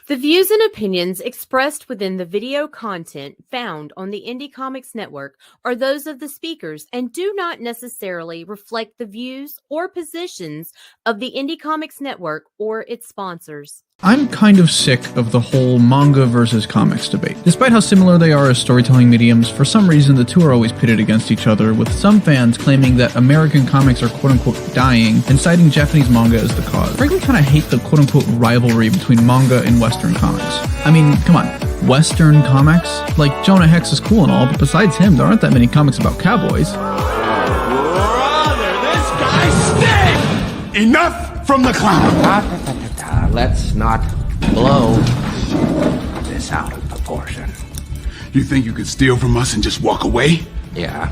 The views and opinions expressed within the video content found on the Indie Comics Network are those of the speakers and do not necessarily reflect the views or positions of the Indie Comics Network or its sponsors. I'm kind of sick of the whole manga versus comics debate. Despite how similar they are as storytelling mediums, for some reason the two are always pitted against each other, with some fans claiming that American comics are quote-unquote dying and citing Japanese manga as the cause. Frankly, kind of hate the quote-unquote rivalry between manga and Western comics. I mean, come on, Western comics? Like, Jonah Hex is cool and all, but besides him, there aren't that many comics about cowboys. Brother, this guy stinks! Enough from the clown! Let's not blow this out of proportion. You think you could steal from us and just walk away? Yeah.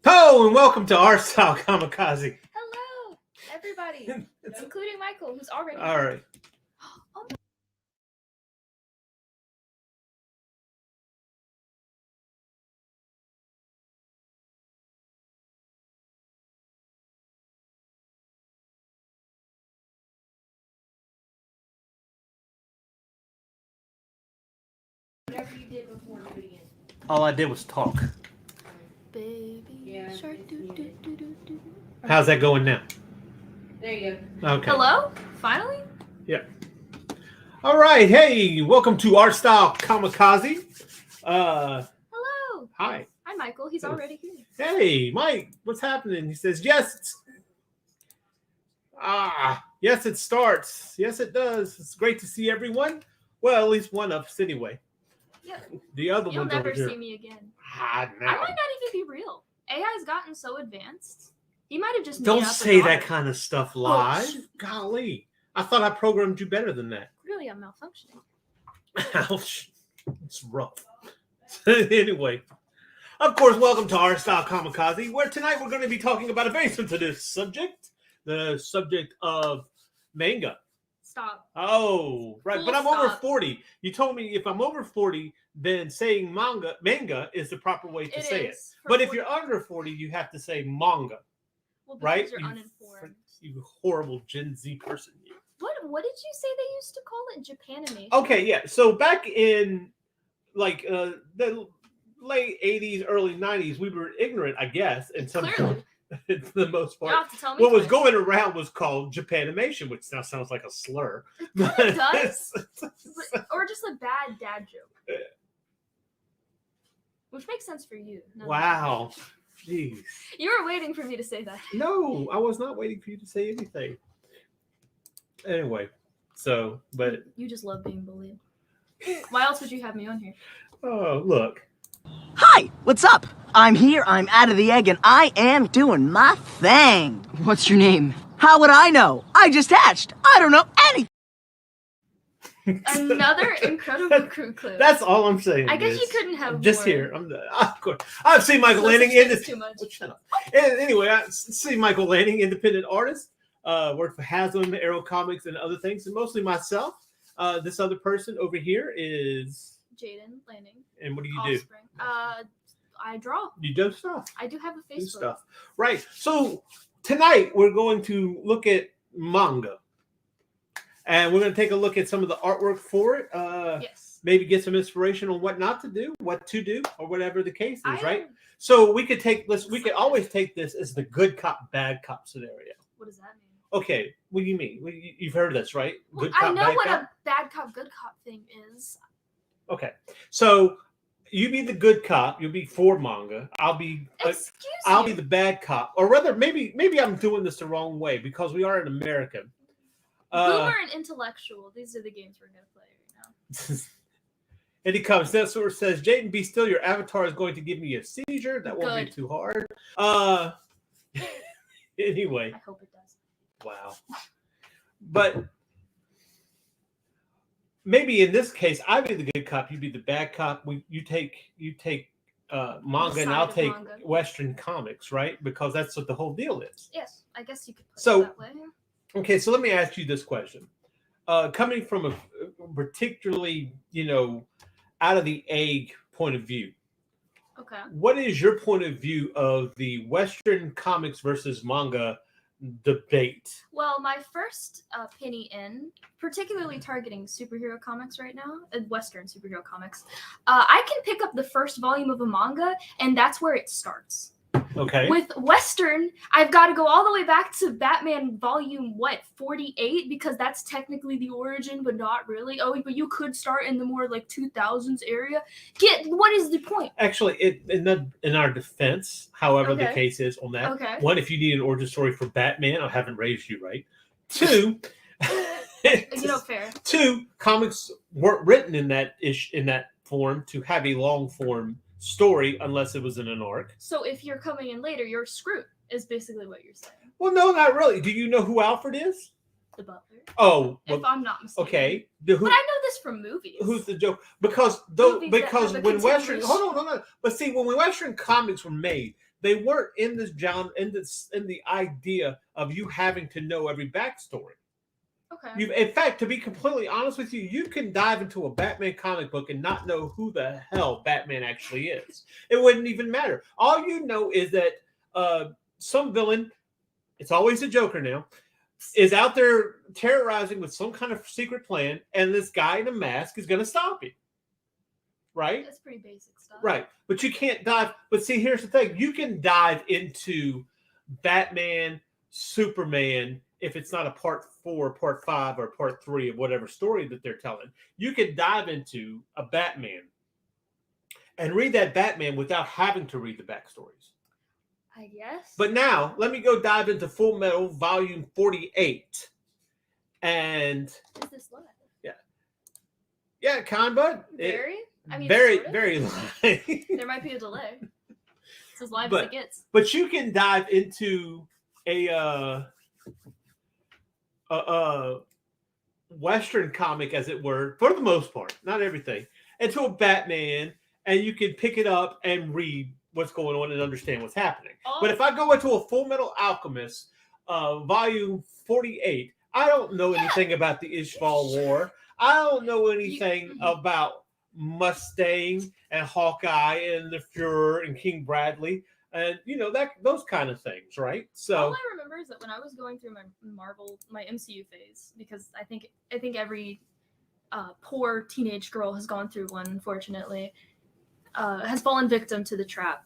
Hello and welcome to Art Style Kamikaze. Hello, everybody, including Michael, who's already All here. right. Oh, whatever you did before, do it again. All I did was talk. Baby shark, do, do, do, do, do. How's that going now? There you go. Okay. Hello? Finally? Yeah. All right. Hey, welcome to Art Style Kamikaze. Hello. Hi. Hi, Michael. He's already here. Hey, Mike. What's happening? He says, yes. Yes, it starts. Yes, it does. It's great to see everyone. Well, at least one of us anyway. Yeah. The other You'll one's never over here. see me again. No. I might not even be real. AI's gotten so advanced. He might have just made Don't up say a that daughter. kind of stuff live. shoot. Golly. I thought I programmed you better than that. Really, I'm malfunctioning. Ouch. It's rough. Anyway, of course, welcome to Art Style Kamikaze, where tonight we're going to be talking about a very sensitive subject, the subject of manga. Stop. Oh, right. Full But I'm over stop. 40. You told me if I'm over 40, then saying manga is the proper way to say it. is. For But if 40 you're under 40, you have to say manga. well, because right? you're You uninformed. You horrible Gen Z person. You. What did you say they used to call it? Japanimation. Okay, yeah. So back in like the late 80s, early 90s, we were ignorant, I guess, in some Clearly. for the most You part. don't have to tell me What was twice. going around was called Japanimation, which now sounds like a slur. It does. Or just a bad dad joke. Which makes sense for you. none of Wow. Jeez. me. You were waiting for me to say that. No, I was not waiting for you to say anything. Anyway, so, but, You just love being bullied. Why else would you have me on here? oh, look. Hi, what's up? I'm here, I'm out of the egg, and I am doing my thing. What's your name? How would I know? I just hatched. I don't know anything. Another incredible crew clip. That's all I'm saying. I guess is you couldn't have I'm just more. here. Of course. I've seen Michael Lanning. It's too much. Oh, shut up. Anyway, I've seen Michael Lanning, independent artist, worked for Haslam, Arrow Comics, and other things, and mostly myself. This other person over here is. Jaden Lanning. And what do you do? Offspring. I draw. You do stuff. I do have a Do Facebook. stuff. Right. So tonight we're going to look at manga. And we're going to take a look at some of the artwork for it. Yes. Maybe get some inspiration on what not to do, what to do, or whatever the case is, I right? am- So we could take this. We could always take this as the good cop, bad cop scenario. What does that mean? Okay, what do you mean? You've heard this, right? Well, Good cop, I know bad what cop. a bad cop, good cop thing is. Okay, so you be the good cop. You'll be for manga. I'll be Excuse be you. the bad cop, or rather, maybe I'm doing this the wrong way because we are in America. Boomer and intellectual. These are the games we're gonna play right now. Eddie Comes Sensor says, Jaden, be still. Your avatar is going to give me a seizure. That won't be Good. too hard. Anyway. I hope it does. Wow. But maybe in this case, I'd be the good cop. You'd be the bad cop. You take manga, and I'll Side of take manga. Western comics, right? Because that's what the whole deal is. Yes, I guess you could put So- it that way. Okay, so let me ask you this question. Coming from a particularly, out of the egg point of view, Okay. what is your point of view of the Western comics versus manga debate? Well, my first penny in, particularly targeting superhero comics right now, Western superhero comics, I can pick up the first volume of a manga, and that's where it starts. Okay. With Western, I've got to go all the way back to Batman volume, 48? Because that's technically the origin, but not really. Oh, but you could start in the more like 2000s area. What is the point? Actually, in our defense, however the Okay. case is on that, Okay. one, if you need an origin story for Batman, I haven't raised you right. Two, Fair. two, comics weren't written in that form to have a long form story unless it was in an arc. So if you're coming in later, you're screwed, is basically what you're saying. Well, no, not really. Do you know who Alfred is? The Butler. Oh, If I'm not mistaken. okay. But I know this from movies. Who's the joke? Because Movies that have a when Western continuation. hold on. But see, when Western comics were made, they weren't in this genre, in the idea of you having to know every backstory. Okay. In fact, to be completely honest with you, you can dive into a Batman comic book and not know who the hell Batman actually is. It wouldn't even matter. All you know is that some villain, it's always a Joker now, is out there terrorizing with some kind of secret plan, and this guy in a mask is going to stop him. Right? That's pretty basic stuff. Right. But you can't dive. But see, here's the thing. You can dive into Batman, Superman, if it's not a part 4, part 5, or part 3 of whatever story that they're telling. You can dive into a Batman and read that Batman without having to read the backstories. I guess. But now, let me go dive into Full Metal Volume 48. And Is this live? yeah, kind bud. Very? Very, sort of. very live. There might be a delay. It's as live But- as it gets. But you can dive into a Western comic, as it were, for the most part, not everything, into a Batman, and you can pick it up and read what's going on and understand what's happening. But if I go into a Full Metal Alchemist, volume 48, I don't know anything about the Ishval War. I don't know anything about Mustang and Hawkeye and the Fuhrer and King Bradley. And those kind of things, right? So all I remember is that when I was going through my MCU phase, because I think every poor teenage girl has gone through one, unfortunately, has fallen victim to the trap.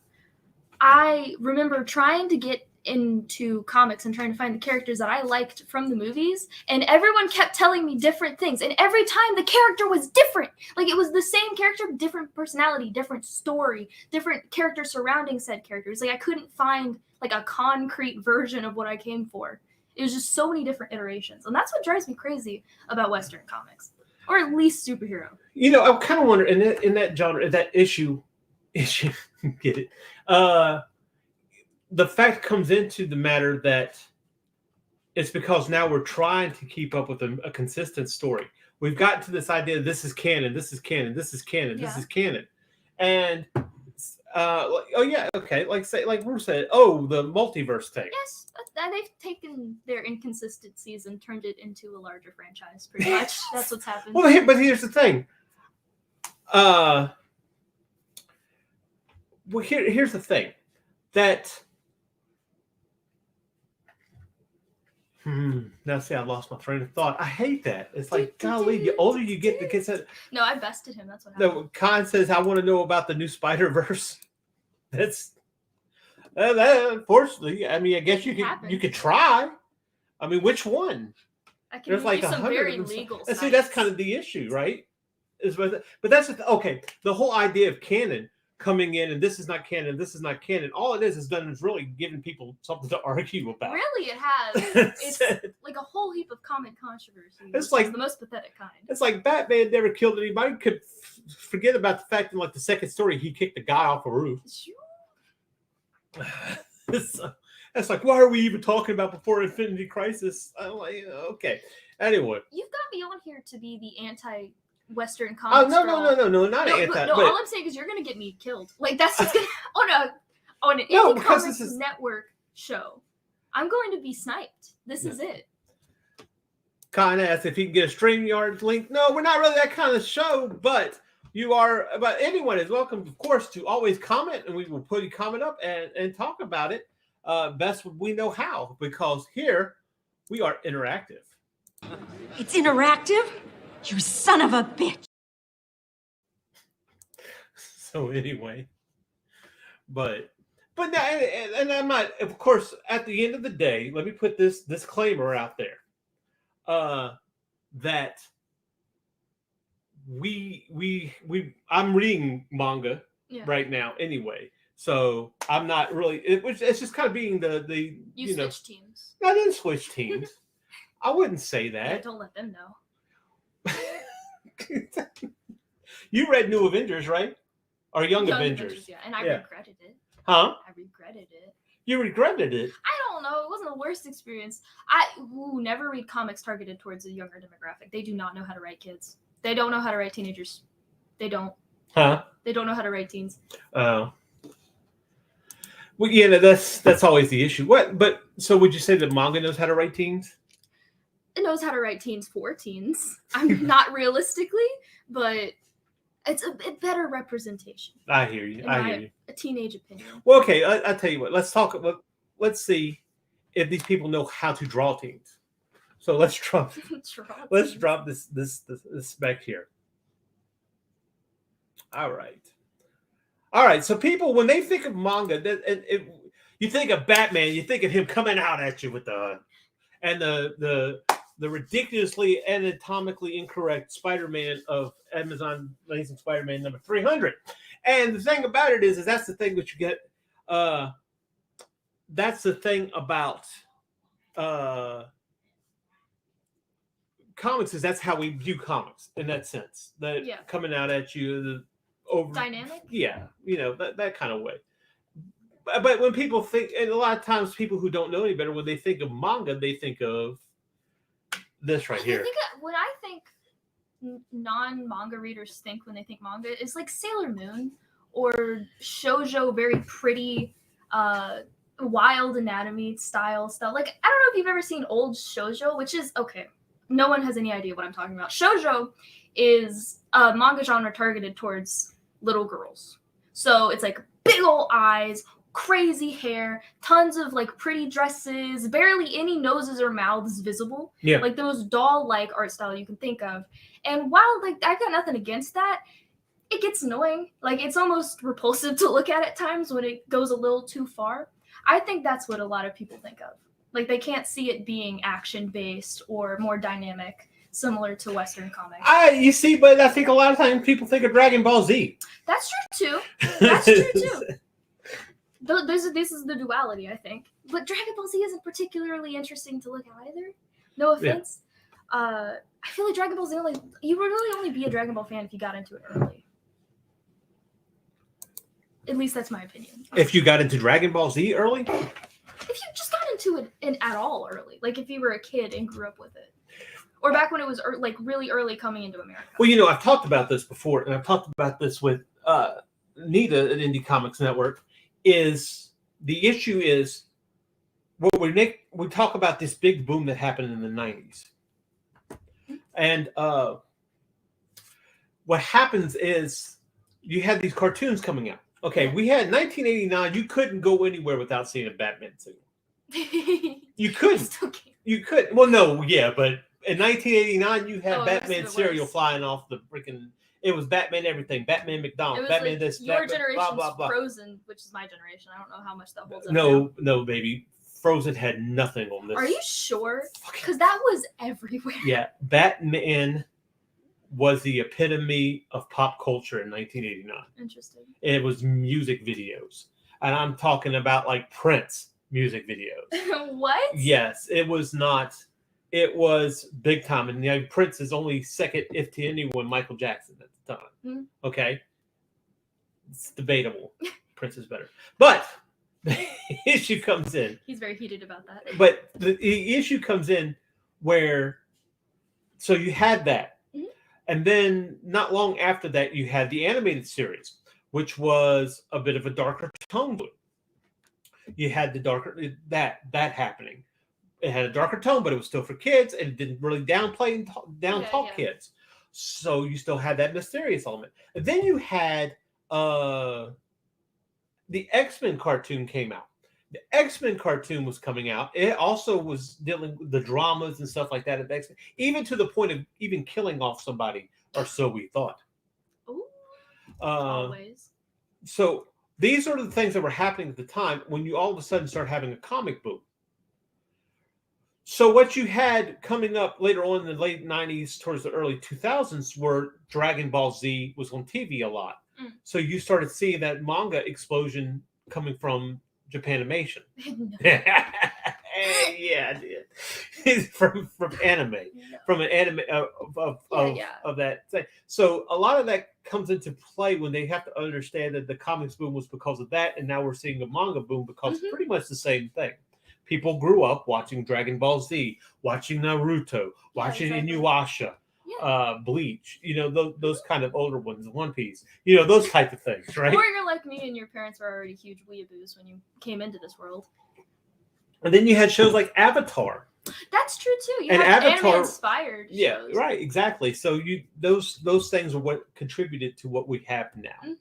I remember trying to get into comics and trying to find the characters that I liked from the movies, and everyone kept telling me different things, and every time the character was different. Like, it was the same character, different personality, different story, different character surrounding said characters. Like, I couldn't find like a concrete version of what I came for. It was just so many different iterations, and that's what drives me crazy about Western comics, or at least superhero. I kind of wonder in that genre, that issue, get it? The fact comes into the matter that it's because now we're trying to keep up with a consistent story. We've gotten to this idea: this is canon, this is canon, this is canon, this is canon, and like Bruce said, the multiverse thing. Yes, they've taken their inconsistencies and turned it into a larger franchise, pretty much. That's what's happened. Well, but here's the thing. Here's the thing that. Now see, I lost my train of thought. I hate that. It's like, golly, the older you get, the kids said. No, I bested him. That's what happened. No, Khan says, I want to know about the new Spider-Verse. That's that, unfortunately. I mean, I guess you could try. I mean, which one? I can There's give like you some 100 very of them. legal And see, that's sites. kind of the issue, right? But that's okay. The whole idea of canon coming in, and this is not canon, this is not canon. All it is done is really giving people something to argue about. Really, it has. It's like a whole whole heap of comic controversy. It's like the most pathetic kind. It's like Batman never killed anybody. Could forget about the fact in like the second story he kicked a guy off a roof. It's like, why are we even talking about before Infinity Crisis? I'm like, okay. Anyway, you've got me on here to be the anti-Western oh comics. no, not anti. But but, all I'm saying is you're gonna get me killed. Like that's just gonna on an No, Indie because Comics this is- Network show. I'm going to be sniped. This is it. kind of asked if he can get a StreamYard link. No, we're not really that kind of show, but you are. But anyone is welcome, of course, to always comment, and we will put a comment up and talk about it best we know how, because here we are interactive. It's interactive? You son of a bitch. So anyway, but now, and I'm not, of course, at the end of the day, let me put this disclaimer out there, that I'm reading manga right now anyway, so I'm not really. It's just kind of being the you switch teams. I didn't switch teams. I wouldn't say that. Yeah, don't let them know. You read New Avengers, right? Or Young Avengers? Yeah, and I regretted it. Huh? I regretted it. You regretted it? I don't know. It wasn't the worst experience. I never read comics targeted towards a younger demographic. They do not know how to write kids. They don't know how to write teenagers. They don't. Huh? They don't know how to write teens. Oh. Well, yeah, that's always the issue. What? But so would you say that manga knows how to write teens? It knows how to write teens for teens. I'm not realistically, but it's a bit better representation. I hear you. I hear you. A teenage opinion. Well, okay. I'll tell you what. Let's talk. Let's see if these people know how to draw teens. So let's drop. Let's drop this spec here. All right. So people, when they think of manga, you think of Batman. You think of him coming out at you with the ridiculously anatomically incorrect Spider-Man of Amazon Amazing Spider-Man number 300. And the thing about it is that's the thing that you get. That's the thing about comics is that's how we view comics in that sense. That coming out at you, over dynamic. Yeah, that kind of way. But when people think, and a lot of times people who don't know any better, when they think of manga, they think of this right here. What I think non-manga readers think when they think manga is like Sailor Moon or shoujo, very pretty, wild anatomy style stuff. Like, I don't know if you've ever seen old shoujo, which is, okay, no one has any idea what I'm talking about. Shoujo is a manga genre targeted towards little girls. So it's like big old eyes, crazy hair, tons of like pretty dresses, barely any noses or mouths visible. Yeah. Like the most doll-like art style you can think of. And while like I got nothing against that, it gets annoying. Like it's almost repulsive to look at times when it goes a little too far. I think that's what a lot of people think of. Like they can't see it being action-based or more dynamic, similar to Western comics. You see, but I think a lot of times people think of Dragon Ball Z. That's true too. That's true too. This is the duality, I think. But Dragon Ball Z isn't particularly interesting to look at either. No offense. Yeah. I feel like Dragon Ball Z you would really only be a Dragon Ball fan if you got into it early. At least that's my opinion. If you got into Dragon Ball Z early? If you just got into it at all early. Like if you were a kid and grew up with it. Or back when it was like really early coming into America. Well, I've talked about this before, and I've talked about this with Nita at Indie Comics Network, is the issue is what we talk about this big boom that happened in the 90s. And what happens is you had these cartoons coming out. Okay, we had 1989, you couldn't go anywhere without seeing a Batman signal. You couldn't. You couldn't. Well, no, yeah, but in 1989, you had Batman cereal flying off the freaking. It was Batman everything. Batman McDonald's. Batman like this. Your Batman, generation's blah blah blah. Frozen, which is my generation. I don't know how much that holds up. No, baby. Frozen had nothing on this. Are you sure? Because that was everywhere. Yeah, Batman was the epitome of pop culture in 1989. Interesting. It was music videos, and I'm talking about like Prince music videos. What? Yes, it was not. it was big time. And Prince is only second, if to anyone, Michael Jackson at the time. Mm-hmm. Okay? It's debatable. Prince is better. But the issue comes in. He's very heated about that. But the issue comes in where, so you had that. Mm-hmm. And then not long after that, you had the animated series, which was a bit of a darker tone to it. You had the darker, that happening. It had a darker tone, but it was still for kids, and it didn't really downplay and talk kids. So you still had that mysterious element. And then you had the X-Men cartoon came out. The X-Men cartoon was coming out. It also was dealing with the dramas and stuff like that of X-Men, even to the point of even killing off somebody, or so we thought. Ooh, always. So these are the things that were happening at the time when you all of a sudden start having a comic boom. So what you had coming up later on in the late 90s towards the early 2000s were Dragon Ball Z was on TV a lot. Mm. So you started seeing that manga explosion coming from Japanimation. Yeah, I did. from anime. No. From an anime of that thing. So a lot of that comes into play when they have to understand that the comics boom was because of that, and now we're seeing a manga boom because Mm-hmm. pretty much the same thing. People grew up watching Dragon Ball Z, watching Naruto, watching Inuyasha, Bleach, those kind of older ones, One Piece, those type of things, right? Or you're like me and your parents were already huge weeaboos when you came into this world. And then you had shows like Avatar. That's true too. You And have Avatar anime-inspired shows. Yeah, right, exactly. So those things are what contributed to what we have now.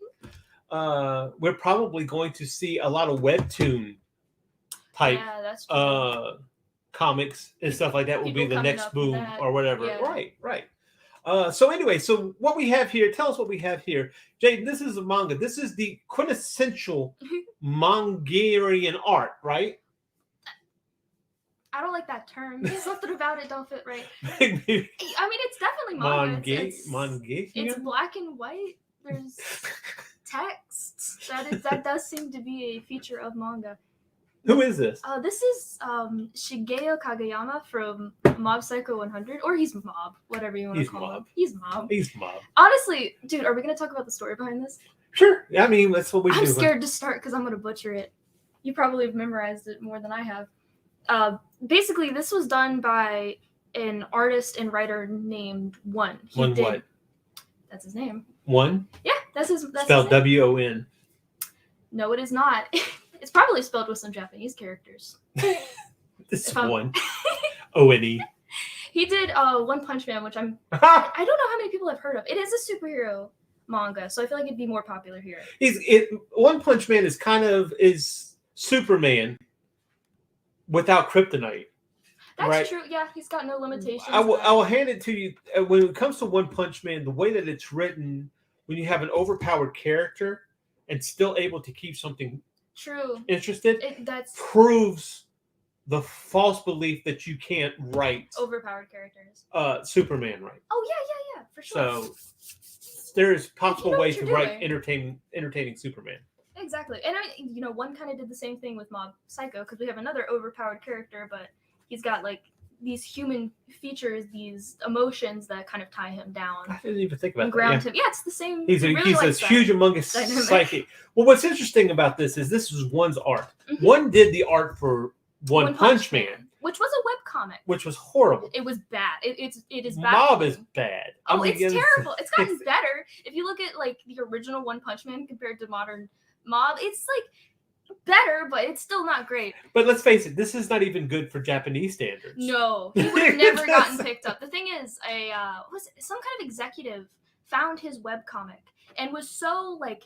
Mm-hmm. We're probably going to see a lot of webtoon type that's true. comics and stuff like that will be People the coming next up boom with that. or whatever. Yeah. Right. So anyway, so what we have here, tell us what we have here. Jaden, this is a manga. This is the quintessential Mangarian art, right? I don't like that term. Something about it don't fit right. I I mean, it's definitely manga. Manga. It's black and white. There's text. That does seem to be a feature of manga. Who is this? This is Shigeo Kageyama from Mob Psycho 100, or he's Mob, whatever you want to call him. He's Mob. He's Mob. Honestly, dude, are we going to talk about the story behind this? Sure. I mean, that's what we do. I'm scared to start because I'm going to butcher it. You probably have memorized it more than I have. Basically, this was done by an artist and writer named One. What? That's his name. One? Yeah, that's his spelled name. W-O-N. No, it is not. It's probably spelled with some Japanese characters. This one. O-N-E. He did One Punch Man, which I don't know how many people have heard of. It is a superhero manga, so I feel like it'd be more popular here. One Punch Man is Superman without kryptonite. That's right? true. Yeah, he's got no limitations. I will hand it to you. When it comes to One Punch Man, the way that it's written, when you have an overpowered character and still able to keep something interested, that's proves the false belief that you can't write overpowered characters. Superman, right? Oh yeah, for sure. So there's possible ways to write doing. entertaining Superman. Exactly, and One kind of did the same thing with Mob Psycho because we have another overpowered character, but he's got like these human features, these emotions that kind of tie him down. I didn't even think about and that. ground him. Yeah, it's the same. He's a huge, humongous psyche. Well, what's interesting about this is One's art. Mm-hmm. One did the art for One Punch Man, which was a webcomic, which was horrible. It was bad. It is bad. Mob is bad. It's terrible. It's gotten better. If you look at like the original One Punch Man compared to modern Mob, it's like better, but it's still not great. But let's face it, this is not even good for Japanese standards. No, he would have never gotten picked up. The thing is, some kind of executive found his webcomic and was so like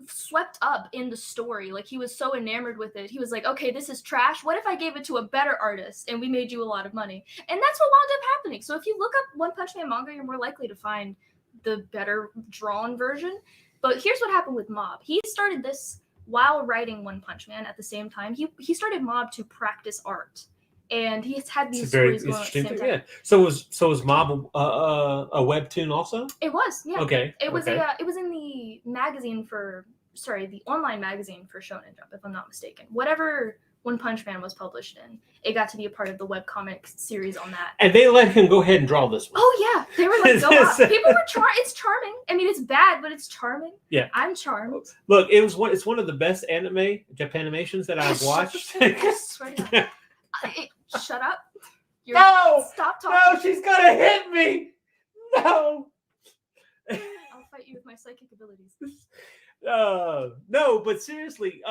swept up in the story. Like he was so enamored with it. He was like, okay, this is trash. What if I gave it to a better artist and we made you a lot of money? And that's what wound up happening. So if you look up One Punch Man manga, you're more likely to find the better drawn version. But here's what happened with Mob. He started this while writing One Punch Man at the same time. He started Mob to practice art. And he's had these stories going at the same time. Yeah. So was Mob a webtoon also? It was, yeah. Okay. It was it was in the magazine the online magazine for Shonen Jump, if I'm not mistaken. Whatever One Punch Man was published in. It got to be a part of the webcomic series on that. And they let him go ahead and draw this one. Oh yeah, they were like, go up. People were it's charming. I mean, it's bad, but it's charming. Yeah, I'm charmed. Look, it's one of the best Japanimations that I've watched. Shut up. No! Stop talking. No, she's gonna hit me. No. I'll fight you with my psychic abilities. No, but seriously,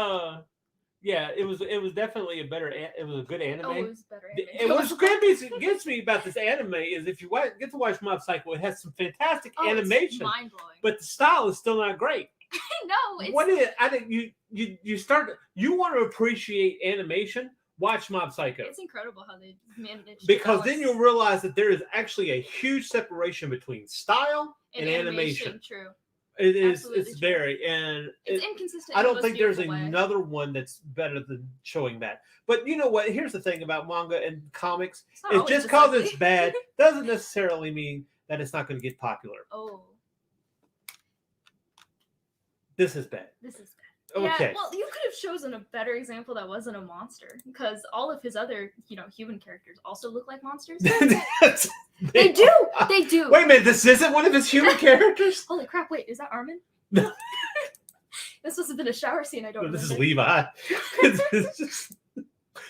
yeah, it was definitely it was a good anime. Oh, it was better anime. And what gets me about this anime is if you get to watch Mob Psycho, it has some fantastic animation, mind blowing. but the style is still not great. No, it's What is? I think you want to appreciate animation. Watch Mob Psycho. It's incredible how they managed. Because then you'll realize that there is actually a huge separation between style and animation. True. It is. Absolutely It's true. very and It's inconsistent. I in the don't most think there's beautiful way. another one that's better than showing that. But you know what? Here's the thing about manga and comics: It's not it's always just this because ugly. it's bad doesn't necessarily mean that it's not going to get popular. Oh, This is bad. this is bad. Okay. Yeah, well, you could have chosen a better example that wasn't a monster, because all of his other, human characters also look like monsters. They do. They do. Wait a minute. This isn't one of his human characters. Holy crap! Wait, is that Armin? No. This must have been a shower scene. I don't know. This is Levi.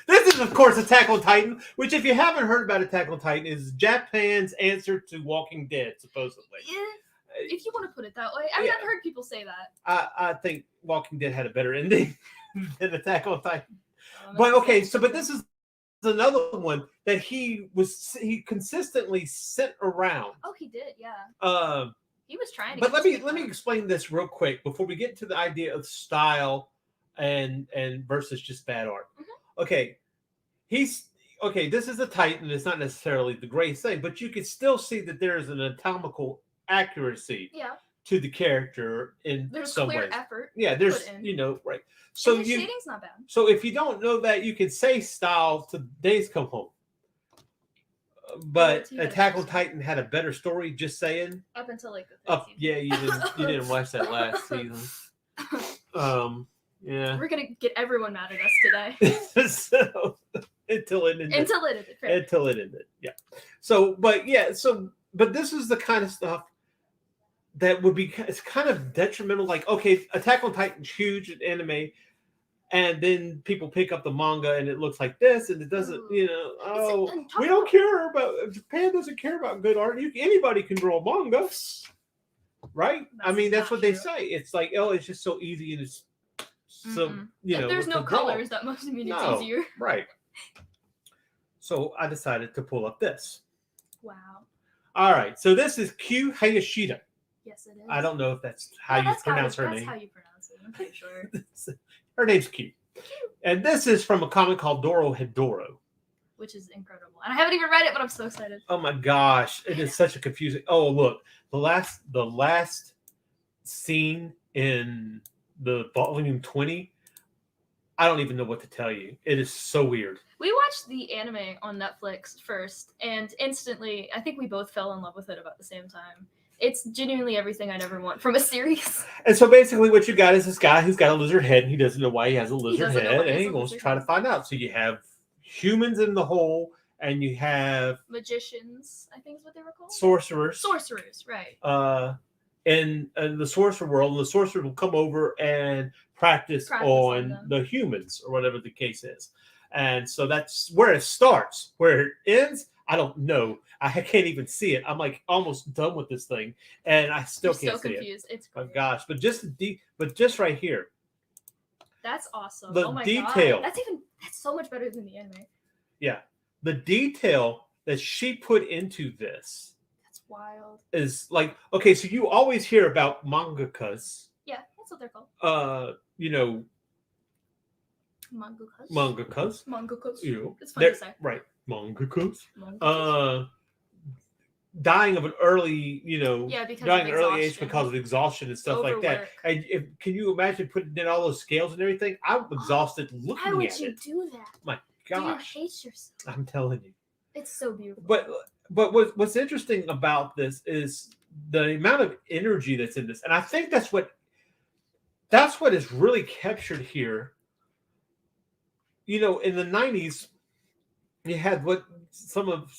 This is, of course, Attack on Titan, which, if you haven't heard about Attack on Titan, is Japan's answer to Walking Dead, supposedly. If you want to put it that way. I mean, Yeah. I've heard people say that. I think Walking Dead had a better ending than Attack on Titan. Um, But okay, but this is another one that he consistently sent around. Oh, he did. Yeah. He was trying to. But get let me explain this real quick before we get to the idea of style and versus just bad art. Mm-hmm. Okay, this is a Titan. It's not necessarily the greatest thing, but you can still see that there is an anatomical accuracy Yeah. to the character in There's some clear ways. effort. Yeah, there's put in. right. So So his shading's not bad. so if you don't know that, you can say style to Days Come Home. But to you, Attack on that's Titan had a better story. Just saying. Up until like the third season. Yeah, you didn't watch that last season. Yeah. We're gonna get everyone mad at us today. So until it ended. Until it ended. Fair. Until it ended. Yeah. But this is the kind of stuff that would be, it's kind of detrimental. Like, okay, Attack on Titan's huge in anime, and then people pick up the manga and it looks like this, and it doesn't, we don't care about, Japan doesn't care about good art. Anybody can draw manga, right? I mean, that's what they say. It's like, it's just so easy, and it's so, If there's no to draw. colors, that must mean it's No, easier. right. So I decided to pull up this. Wow. All right, so this is Q Hayashida. Yes, it is. I don't know if that's how you pronounce her name. That's how you pronounce it. I'm pretty sure. Her name's Q. And this is from a comic called Doro Hedoro. Which is incredible. And I haven't even read it, but I'm so excited. Oh my gosh, it is such a confusing. Oh, look, the last scene in the volume 20, I don't even know what to tell you. It is so weird. We watched the anime on Netflix first, and instantly, I think we both fell in love with it about the same time. It's genuinely everything I'd ever want from a series. And so basically what you got is this guy who's got a lizard head, and he doesn't know why he has a lizard doesn't know head, why he and has he a wants to lizard try to head. find out. So you have humans in the hole, and you have Magicians, I think is what they were called. sorcerers. Sorcerers, right. In the sorcerer world, and the sorcerer will come over and practice on them. the humans, or whatever the case is. And so that's where it starts. Where it ends, I don't know. I can't even see it. I'm like almost done with this thing, and I still You're can't so see confused. it. It's Oh great. gosh! But just right here, That's awesome. The oh my detail. God. That's so much better than the anime. yeah, the detail that she put into this That's wild. is like, okay, so you always hear about mangakas, Yeah, that's what they're called. Mangakas. mangakas. Mangakas. You, It's fun to they're- say. right? Mangakas. Mangakas. Dying of an early, Yeah, because dying of at an early age exhaustion. because of exhaustion and stuff like that. Overwork. And can you imagine putting in all those scales and everything? I'm exhausted Why looking would at you it. do that? My Do you gosh, hate yourself? I'm telling you. It's so beautiful. But what's interesting about this is the amount of energy that's in this, and I think that's what is really captured here. in the 90s, you had what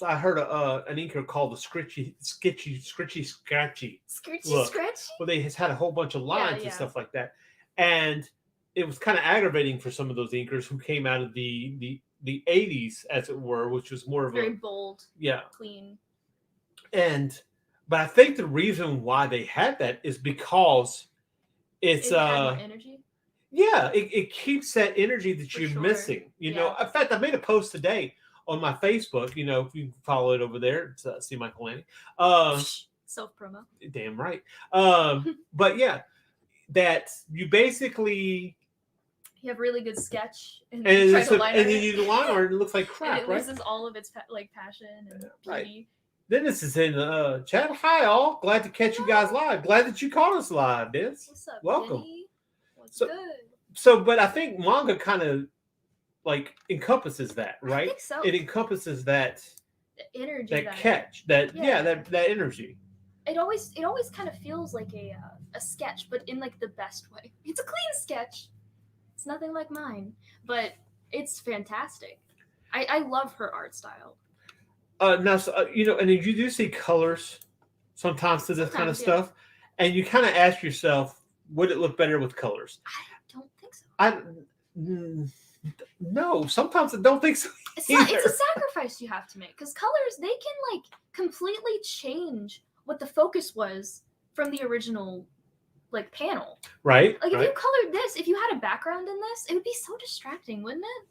I heard an inker called the scratchy, scratchy. Scratchy, Look. scratchy. Well, they had a whole bunch of lines Yeah. and stuff like that, and it was kind of aggravating for some of those inkers who came out of the 80s, as it were, which was more of Very a bold, clean. But I think the reason why they had that is because it's It had more energy. Yeah, it keeps that energy that you're sure. missing. In fact, I made a post today on my Facebook. If you can follow it over there, it's see Michael Lanning. Self promo. Damn right. But yeah, that you basically You have really good sketch, and and then you do line art, and it looks like crap, and it right? loses all of its passion and Right. beauty. Dennis is in the chat. Hi, all. Glad to catch you guys live. Glad that you caught us live, Dennis. What's up, Welcome. Denny? What's So- good? So, but I think manga kind of like encompasses that, right? I think so. It encompasses that The energy. that catch, that energy. It always kind of feels like a sketch, but in like the best way. It's a clean sketch. It's nothing like mine, but it's fantastic. I love her art style. Now, and you do see colors sometimes to this kind of Sometimes, yeah. stuff, and you kind of ask yourself, would it look better with colors? I don't think so. No, sometimes I don't think so. It's either. a sacrifice you have to make because colors, they can like completely change what the focus was from the original like panel. Right. Like if you colored this, if you had a background in this, it would be so distracting, wouldn't it?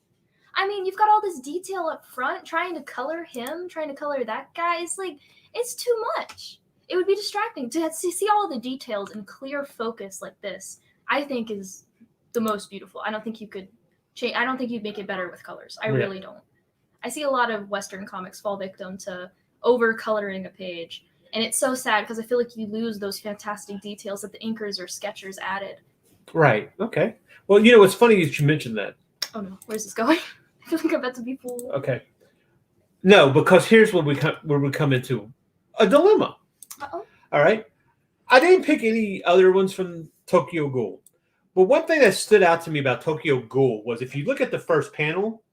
I mean, you've got all this detail up front, trying to color him, trying to color that guy. It's like, it's too much. It would be distracting to see all the details in clear focus like this. I think is the most beautiful. I don't think you could change. I don't think you'd make it better with colors. I really don't. I see a lot of Western comics fall victim to over coloring a page. And it's so sad because I feel like you lose those fantastic details that the inkers or sketchers added. Right. Okay. Well, it's funny that you mentioned that. Oh no, where's this going? I feel like I'm about to be fooled. Okay. No, because here's where we come into a dilemma. Uh-oh. All right. I didn't pick any other ones from Tokyo Ghoul. But one thing that stood out to me about Tokyo Ghoul was if you look at the first panel,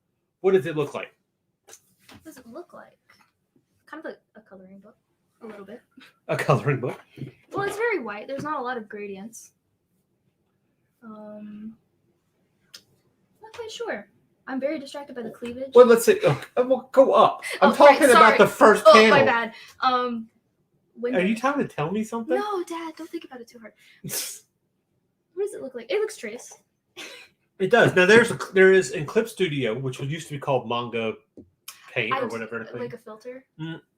what does it look like? What does it look like? Kind of like a coloring book. A little bit. A coloring book. Well, it's very white. There's not a lot of gradients. Not quite sure. I'm very distracted by the cleavage. Well, let's say, well, go up. I'm talking about the first panel. Oh, my bad. Are you trying to tell me something? No, Dad, don't think about it too hard. What does it look like? It looks trace. It does. Now, there is in Clip Studio, which used to be called Manga Paint or whatever. Like a filter?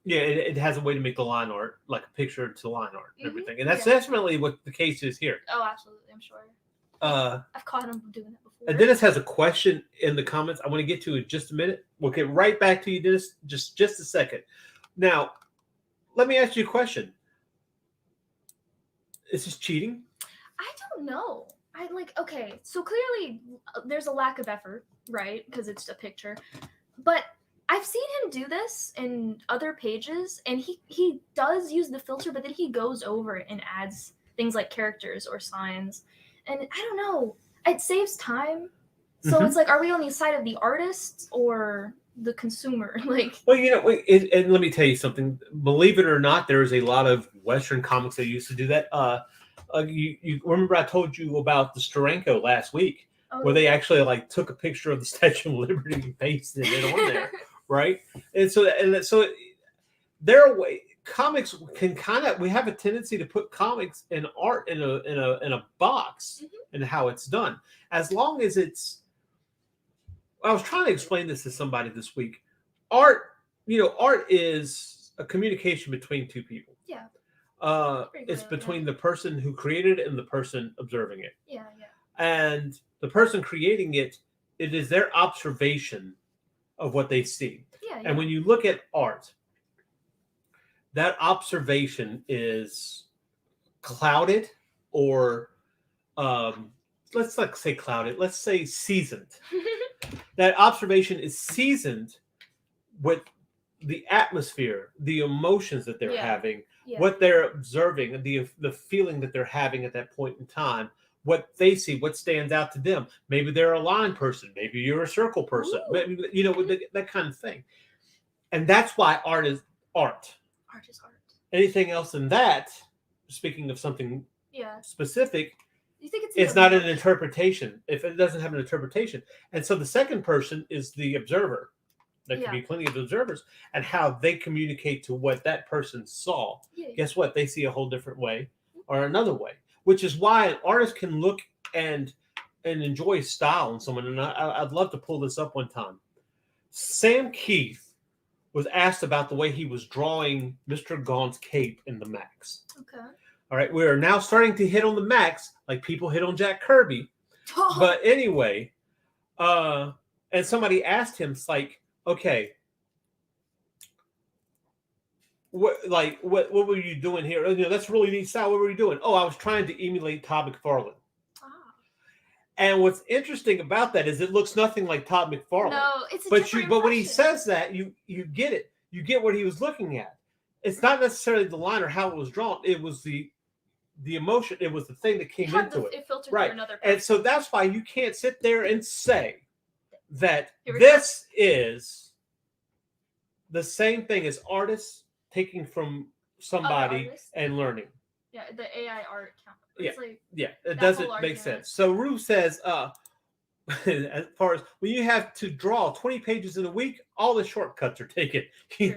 Yeah, it has a way to make the line art, like a picture to line art and everything. And that's definitely what the case is here. Oh, absolutely. I'm sure. I've caught him doing that before. And Dennis has a question in the comments I want to get to in just a minute. We'll get right back to you, Dennis, just a second. Now, let me ask you a question. Is this cheating? I don't know. Okay, so clearly there's a lack of effort, right? Because it's a picture. But I've seen him do this in other pages, and he does use the filter, but then he goes over it and adds things like characters or signs. And I don't know. It saves time. So it's like, are we on the side of the artist or the consumer? Well, and let me tell you something. Believe it or not, there is a lot of Western comics that used to do that. You remember I told you about the Steranko last week, where they actually took a picture of the Statue of Liberty and pasted it on there, right? And so their way. Comics can we have a tendency to put comics and art in a box and how it's done. As long as I was trying to explain this to somebody this week. Art is a communication between two people. Yeah. It's between the person who created it and the person observing it. Yeah. And the person creating it is their observation of what they see. Yeah. And when you look at art, that observation is clouded or let's not say clouded, let's say seasoned. That observation is seasoned with the atmosphere, the emotions that they're having, what they're observing, the feeling that they're having at that point in time, what they see, what stands out to them. Maybe they're a line person. Maybe you're a circle person. Ooh. Maybe, that kind of thing. And that's why art is art. Art is art. Anything else than that, speaking of something specific, you think it's not an interpretation. If it doesn't have an interpretation. And so the second person is the observer. There can be plenty of observers, and how they communicate to what that person saw. Guess what? They see a whole different way or another way, which is why an artist can look and enjoy style in someone. And I'd love to pull this up one time. Sam Keith was asked about the way he was drawing Mr. Gaunt's cape in the Max. Okay. All right. We are now starting to hit on the Max like people hit on Jack Kirby. But anyway, and somebody asked him, it's like, okay, what were you doing here? That's really neat style. What were you doing? Oh, I was trying to emulate Todd McFarlane. And what's interesting about that is it looks nothing like Todd McFarlane. No, it's a different but when he impression. says that, you get it. You get what he was looking at. It's not necessarily the line or how it was drawn. It was the emotion. It was the thing that came into it. It filtered Right. through another person. And so that's why you can't sit there and say that Here we this is the same thing as artists taking from somebody artists? and learning. Yeah, the AI art count. It's like Yeah, it that doesn't whole make argument. sense. So Rue says, as far as when you have to draw 20 pages in a week, all the shortcuts are taken.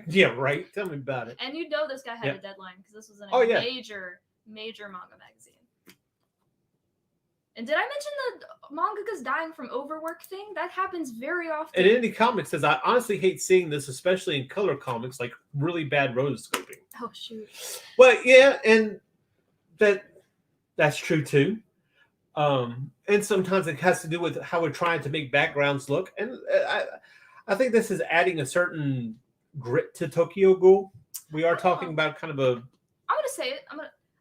Yeah, right. Tell me about it. And this guy had Yeah. a deadline because this was in a Oh, yeah. major manga magazine. And did I mention the mangakas dying from overwork thing? That happens very often. And Indie Comics says, I honestly hate seeing this, especially in color comics, like really bad rotoscoping. Oh shoot. Well, yeah, and that's true too. And sometimes it has to do with how we're trying to make backgrounds look. And I think this is adding a certain grit to Tokyo Ghoul. We are talking about kind of a. I'm gonna say it.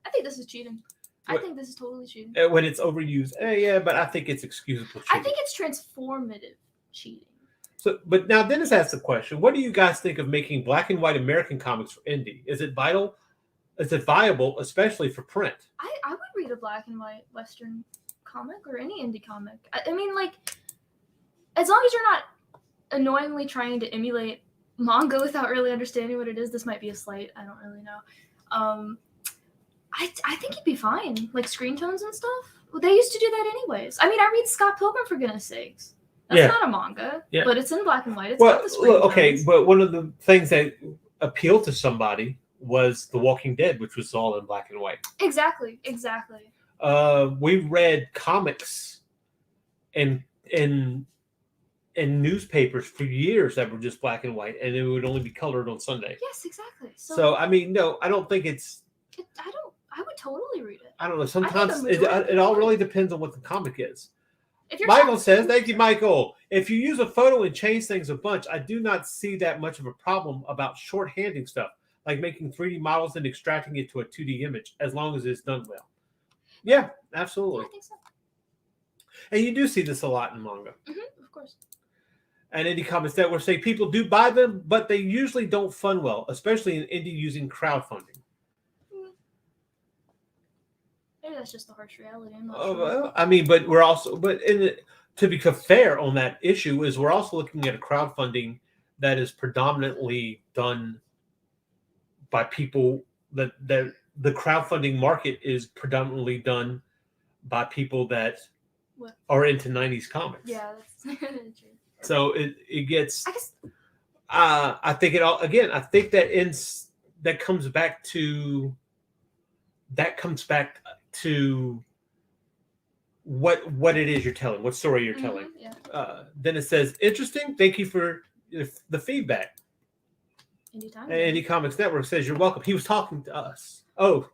I think this is cheating. I think this is totally cheating. When it's overused. Yeah, but I think it's excusable cheating. I think it's transformative cheating. So, but now Dennis asked the question: what do you guys think of making black and white American comics for indie? Is it vital? Is it viable, especially for print? I would read a black and white Western comic or any indie comic. I mean, like, as long as you're not annoyingly trying to emulate manga without really understanding what it is. This might be a slight. I don't really know. I think it'd be fine. Like screen tones and stuff. Well, they used to do that anyways. I mean, I read Scott Pilgrim for goodness sakes. That's not a manga, but it's in black and white. It's got the screen tones. But one of the things that appealed to somebody was The Walking Dead, which was all in black and white. Exactly. We read comics in newspapers for years that were just black and white, and it would only be colored on Sunday. Yes, exactly. So I mean, no, I don't think it's. I would totally read it. I don't know. Sometimes it all really depends on what the comic is. If you're Michael says, "Thank you, Michael. If you use a photo and change things a bunch, I do not see that much of a problem about shorthanding stuff, like making 3D models and extracting it to a 2D image, as long as it's done well." Yeah, absolutely. I think so. And you do see this a lot in manga. Mm-hmm, of course. And indie comics that will say people do buy them, but they usually don't fund well, especially in indie using crowdfunding. Maybe that's just the harsh reality. I'm not Oh, sure. well, I mean, but we're also, to be fair on that issue, is we're also looking at a crowdfunding that is predominantly done by people that the crowdfunding market is predominantly done by people that are into 90s comics. Yeah, that's true. So it gets. I guess. I think it all again. I think that comes back to what it is you're telling, what story you're telling. Yeah. Then it says, interesting. Thank you for the feedback. Anytime. Indie Comics Network says you're welcome. He was talking to us. Oh,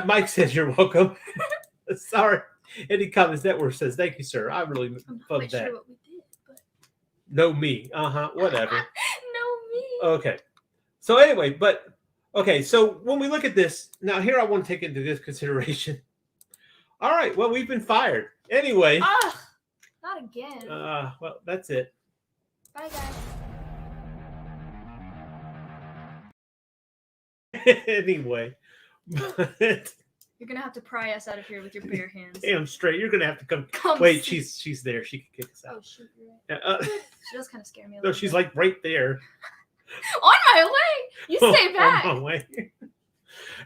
Mike says you're welcome. Sorry. Indie Comics Network says thank you, sir. I really love that. Sure what we did, but... No me. Whatever. No me. Okay. So anyway, so when we look at this, now here I want to take into this consideration. All right, well, we've been fired. Anyway. Not again. Well, that's it. Bye, guys. Anyway. You're gonna have to pry us out of here with your bare hands. Damn straight. You're gonna have to come. Come Wait, see. she's there. She can kick us Oh out. shoot, you're right. She does kind of scare me a No, little she's bit. like right there. On my way! You stay back! On my way.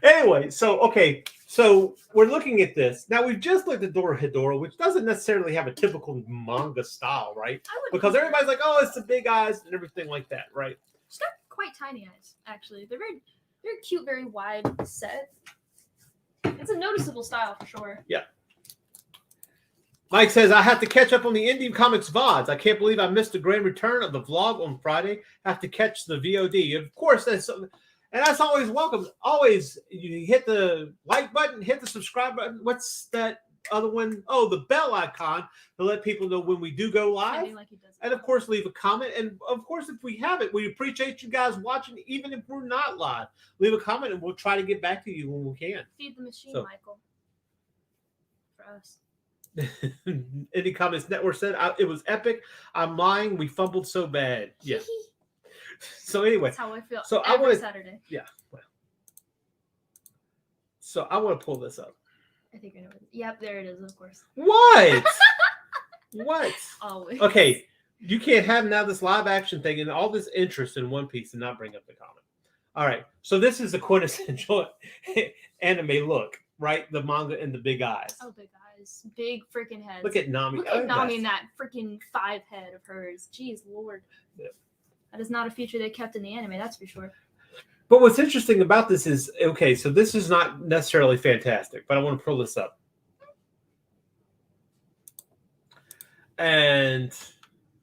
Anyway, so we're looking at this. Now we've just looked at Dorohedoro, which doesn't necessarily have a typical manga style, right? Because everybody's like, oh, it's the big eyes and everything like that, right? She's got quite tiny eyes, actually. They're very cute, very wide set. It's a noticeable style for sure. Yeah. Mike says, I have to catch up on the Indie Comics VODs. I can't believe I missed the grand return of the vlog on Friday. I have to catch the VOD. Of course, that's always welcome. Always, you hit the like button, hit the subscribe button. What's that other one? Oh, the bell icon to let people know when we do go live. Like he does and of course, leave a comment. And of course, if we have it, we appreciate you guys watching, even if we're not live. Leave a comment and we'll try to get back to you when we can. Feed the machine, So. Michael. For us. Indie Comics Network said it was epic. I'm lying. We fumbled so bad. Yeah. So anyway, That's how I feel. So I every want Saturday. Yeah. Well. So I want to pull this up. I think I know. Yep, there it is. Of course. What? What? Always. Okay, you can't have now this live action thing and all this interest in One Piece and not bring up the comic. All right. So this is the quintessential anime look, right? The manga and the big eyes. Oh, big eyes. Big freaking heads. Look at Nami. Look at Nami and that freaking 5 head of hers. Jeez, Lord. Yeah. That is not a feature they kept in the anime, that's for sure. But what's interesting about this is, okay, so this is not necessarily fantastic, but I want to pull this up. And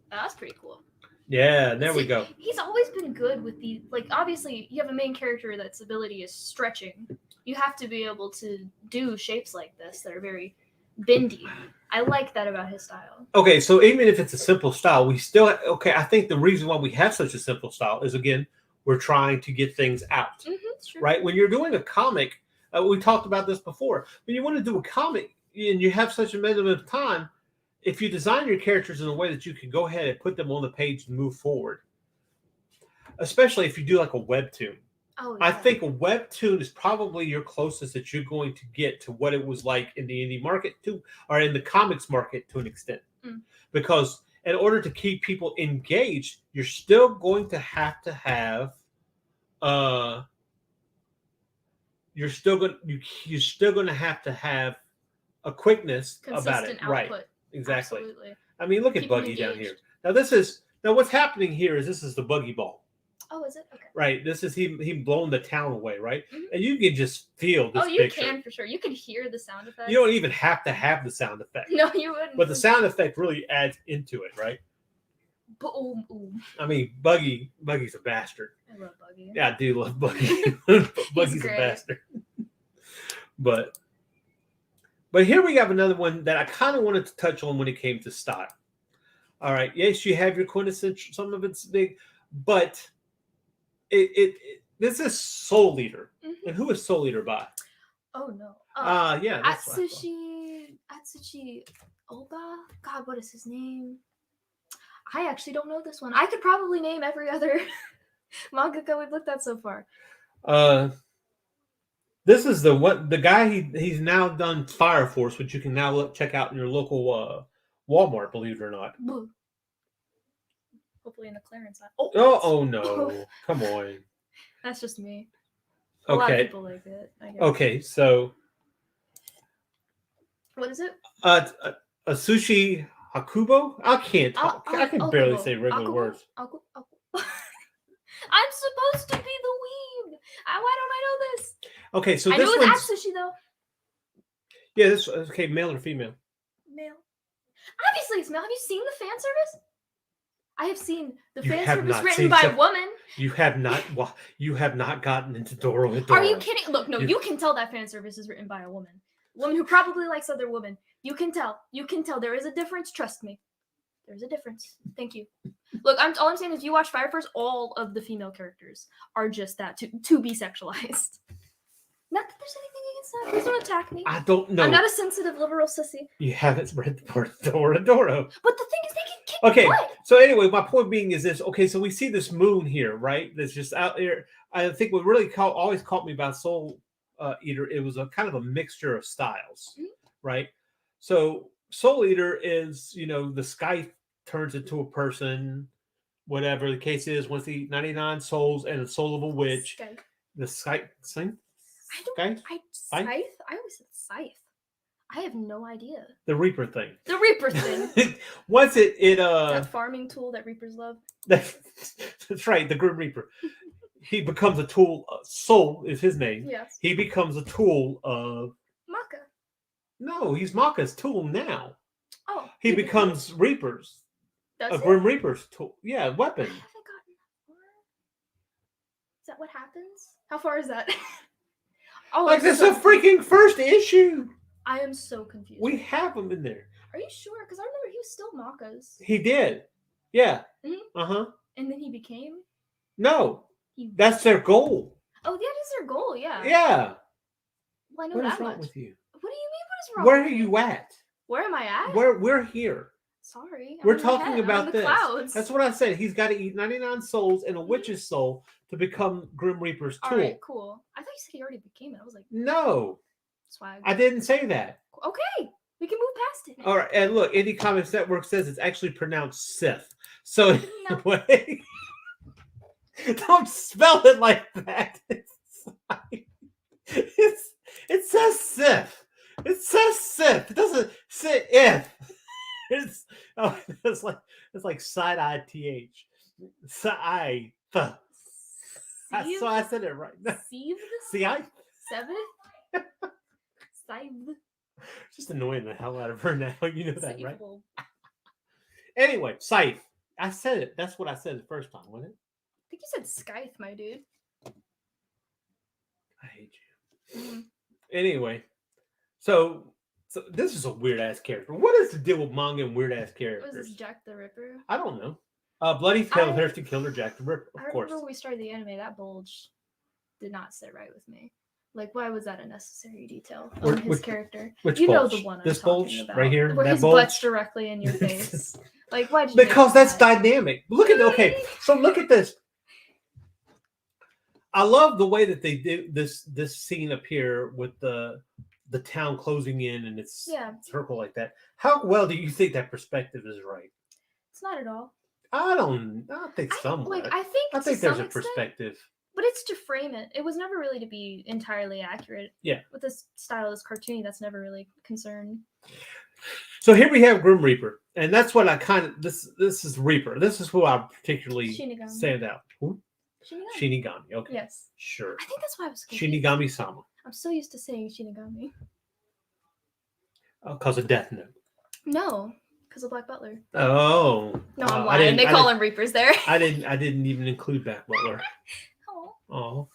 That's pretty cool. yeah, there we go. He's always been good with the, like, obviously, you have a main character that's ability is stretching. You have to be able to do shapes like this that are very bendy. I like that about his style. Okay, so even if it's a simple style, we still, I think the reason why we have such a simple style is, again, we're trying to get things out, Sure. right? When you're doing a comic, we talked about this before, when you want to do a comic and you have such a minimum of time, if you design your characters in a way that you can go ahead and put them on the page and move forward, especially if you do like a webtoon. Oh, yeah. I think a webtoon is probably your closest that you're going to get to what it was like in the indie market too, or in the comics market to an extent. Because in order to keep people engaged, you're still going to have you're still going to have a quickness about it. Consistent Right. output. Exactly. Absolutely. I mean, look at Keep 'em Buggy down here. engaged. Now what's happening here is this is the Buggy Ball. Oh, is it? Okay. Right. This is him blowing the town away, right? And you can just feel this Oh, you picture. can for sure. You can hear the sound effects. You don't even have to have the sound effect. No, you wouldn't. But the sound effect really adds into it, right? Boom, boom. I mean, Buggy's a bastard. I love Buggy. Yeah, I do love Buggy. Buggy's a great. bastard. But here we have another one that I kind of wanted to touch on when it came to style. All right. Yes, you have your quintessential, some of it's big, but this is Soul Eater. And who is Soul Eater by? Oh no. Yeah. That's what I thought. Atsushi Oba? God, what is his name? I actually don't know this one. I could probably name every other mangaka we've looked at so far. This is the guy he's now done Fire Force, which you can now check out in your local Walmart, believe it or not. Boo. Hopefully in the clearance aisle. Oh no. Come on. That's just me. A lot of Okay. people like it, I guess. Okay, so What is it? a sushi hakubo? I can't talk. I can barely say regular words. I'm supposed to be the weeb. Why don't I know this? Okay, so I this know one's it's Atsushi though. yeah. This okay, male or female? Male. Obviously it's male. Have you seen the fan service? I have seen the You fan have service not written seen by some- a woman. You have not. Well, you have not gotten into Dorohedoro. Are you kidding? Look, no, You- you can tell that fan service is written by a woman. A woman who probably likes other women. You can tell. You can tell. There is a difference. Trust me. There's a difference. Thank you. Look, all I'm saying is, if you watch Fire Force, all of the female characters are just that to be sexualized. Not that there's anything against that. Please don't attack me. I don't know. I'm not a sensitive liberal sissy. You haven't read the part of Dorohedoro. But the thing is, they can kick Okay, butt. so anyway, my point being is this. Okay, so we see this moon here, right? That's just out there. I think what really always caught me about Soul Eater, it was a kind of a mixture of styles, right? So Soul Eater is, the sky turns into a person, whatever the case is. Once they eat 99 souls and the soul of a witch, Scythe. the sky, sing, I sky, Scythe? I always said Scythe. I have no idea. the Reaper thing. The Reaper thing. Once That farming tool that Reapers love. that's right, the Grim Reaper. He becomes a tool. Soul is his name. Yes. He becomes a tool of. Maka. No, he's Maka's tool now. Oh. He becomes Reaper's. Does A Grim Reaper's tool. Yeah, weapon. I haven't gotten that far. Is that what happens? How far is that? Oh, Like, this is a freaking first issue. I am so confused. We have him in there. Are you sure? Because I remember he was still Maka's. He did. Yeah. Mhm. Uh-huh. And then he became? No. That's their goal. Oh, that is their goal, yeah. Yeah. Well, I know What that is wrong much. with you? What do you mean, what is wrong Where are with me? you at? Where am I at? We're here. Sorry. We're I'm in my talking head. I'm about in the this. clouds. That's what I said. He's got to eat 99 souls and a witch's soul to become Grim Reaper's tool. All right, cool. I thought you said he already became it. I was like, No. swag. I didn't say that. Okay, we can move past it. All right, and look, Indie Comics Network says it's actually pronounced Sith. So No. anyway, don't spell it like that. It says Sith. It says Sith. It doesn't say if. It's like side-eye th. Side. So I said it right. Sieve? See, Seventh? Scythe? just annoying the hell out of her now. You know that, right? Scythe. Anyway, Scythe. I said it. That's what I said the first time, wasn't it? I think you said Scythe, my dude. I hate you. Anyway, so this is a weird ass character. What is the deal with manga and weird ass Was characters? this Jack the Ripper? I don't know. Bloody Thirsty Killer Jack the Ripper, I of course. remember when we started the anime, that bulge did not sit right with me. Like, why was that a necessary detail on his character? Which you bulge? know the one I'm This talking bulge about, right here? where That his bulge? butt's directly in your face. Like, why did you? Because make that's that? dynamic. Look at so look at this. I love the way that they did this scene up here with the town closing in and it's circle like that. How well do you think that perspective is right? It's not at all. I think somewhat. I think there's some a extent, perspective. but it's to frame it. It was never really to be entirely accurate. Yeah. With this style, this cartoony, that's never really concerned. So here we have Grim Reaper, and that's what I kind of this is Reaper. This is who I particularly Shinigami. stand out. Who? Shinigami. Okay. Yes. Sure. I think that's why I was confused. Shinigami-sama. I'm so used to saying Shinigami. Because of Death Note. No, because of Black Butler. Oh. No, I'm lying. They call him Reapers there. I didn't even include Black Butler. Oh. Oh.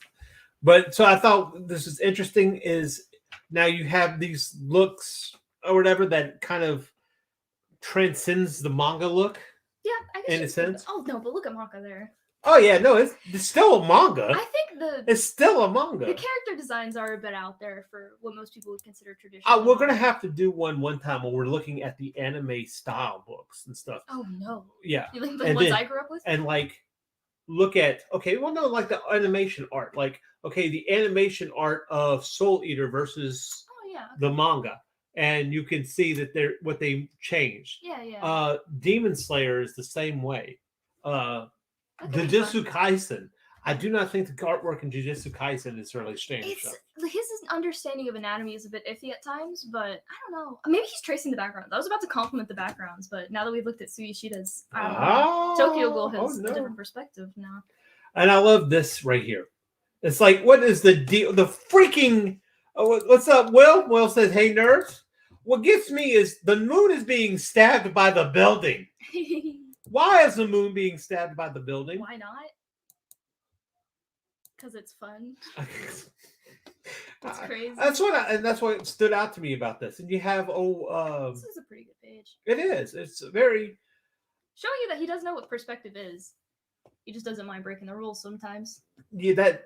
But so I thought this is interesting is now you have these looks or whatever that kind of transcends the manga look. Yeah, I guess. In a sense. Oh no, but look at manga there. Oh yeah, no, it's still a manga. I think it's still a manga. The character designs are a bit out there for what most people would consider traditional. We're gonna have to do one time when we're looking at the anime style books and stuff. Oh no. Yeah. You like the ones I grew up with? And like look at like the animation art. Like, the animation art of Soul Eater versus the manga. And you can see that what they changed. Yeah. Demon Slayer is the same way. Jujutsu Kaisen. I do not think the artwork in Jujutsu Kaisen is really changed. His understanding of anatomy is a bit iffy at times, but I don't know. Maybe he's tracing the background. I was about to compliment the backgrounds, but now that we've looked at Suyashida's, Tokyo Ghoul has a different perspective now. And I love this right here. It's like, what is the deal? The freaking... what's up, Will? Will says, hey, nerds. What gets me is the moon is being stabbed by the building. Why is the moon being stabbed by the building? Why not? Because it's fun. It's crazy. That's what stood out to me about this. And you have this is a pretty good page. It is. It's very showing you that he does know what perspective is. He just doesn't mind breaking the rules sometimes. Yeah,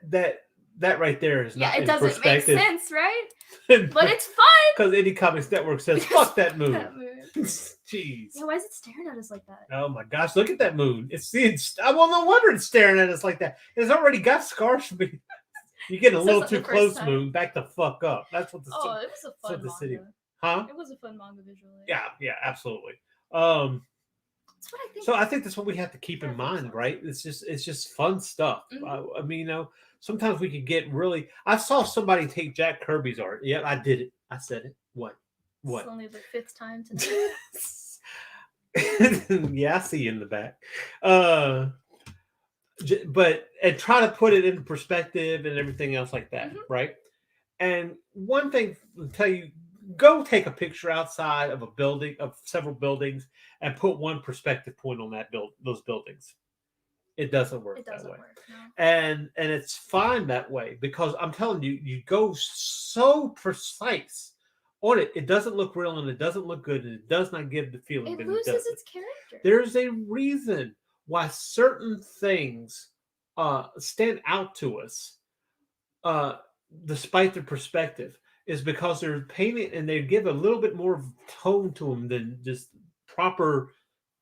that right there is not. Yeah, it doesn't make sense, right? But it's fun. Because Indie Comics Network says, "Fuck that moon." Jeez. Yeah, why is it staring at us like that? Oh my gosh, look at that moon. It's no wonder it's staring at us like that. It's already got scars from me. You get a Says little that too the first close, time. Moon. Back the fuck up. That's what the Oh, it was a what fun the city- manga. huh? It was a fun manga visually. Yeah, absolutely. That's what I think. So I think that's what we have to keep in Yeah, I think mind, so. right? It's just fun stuff. Mhm. I mean, sometimes we could get really. I saw somebody take Jack Kirby's art. Yeah, I did it. I said it. What? It's only the 5th time today. Yeah, I see you in the back. But and try to put it into perspective and everything else like that, right? And one thing to tell you, go take a picture outside of a building, of several buildings, and put one perspective point on those buildings. It doesn't work It doesn't that way. work. No. And it's fine that way, because I'm telling you, you go so precise on it. It doesn't look real, and it doesn't look good, and it does not give the feeling It that loses it does. its character. There's a reason why certain things stand out to us, despite their perspective, is because they're painted and they give a little bit more tone to them than just proper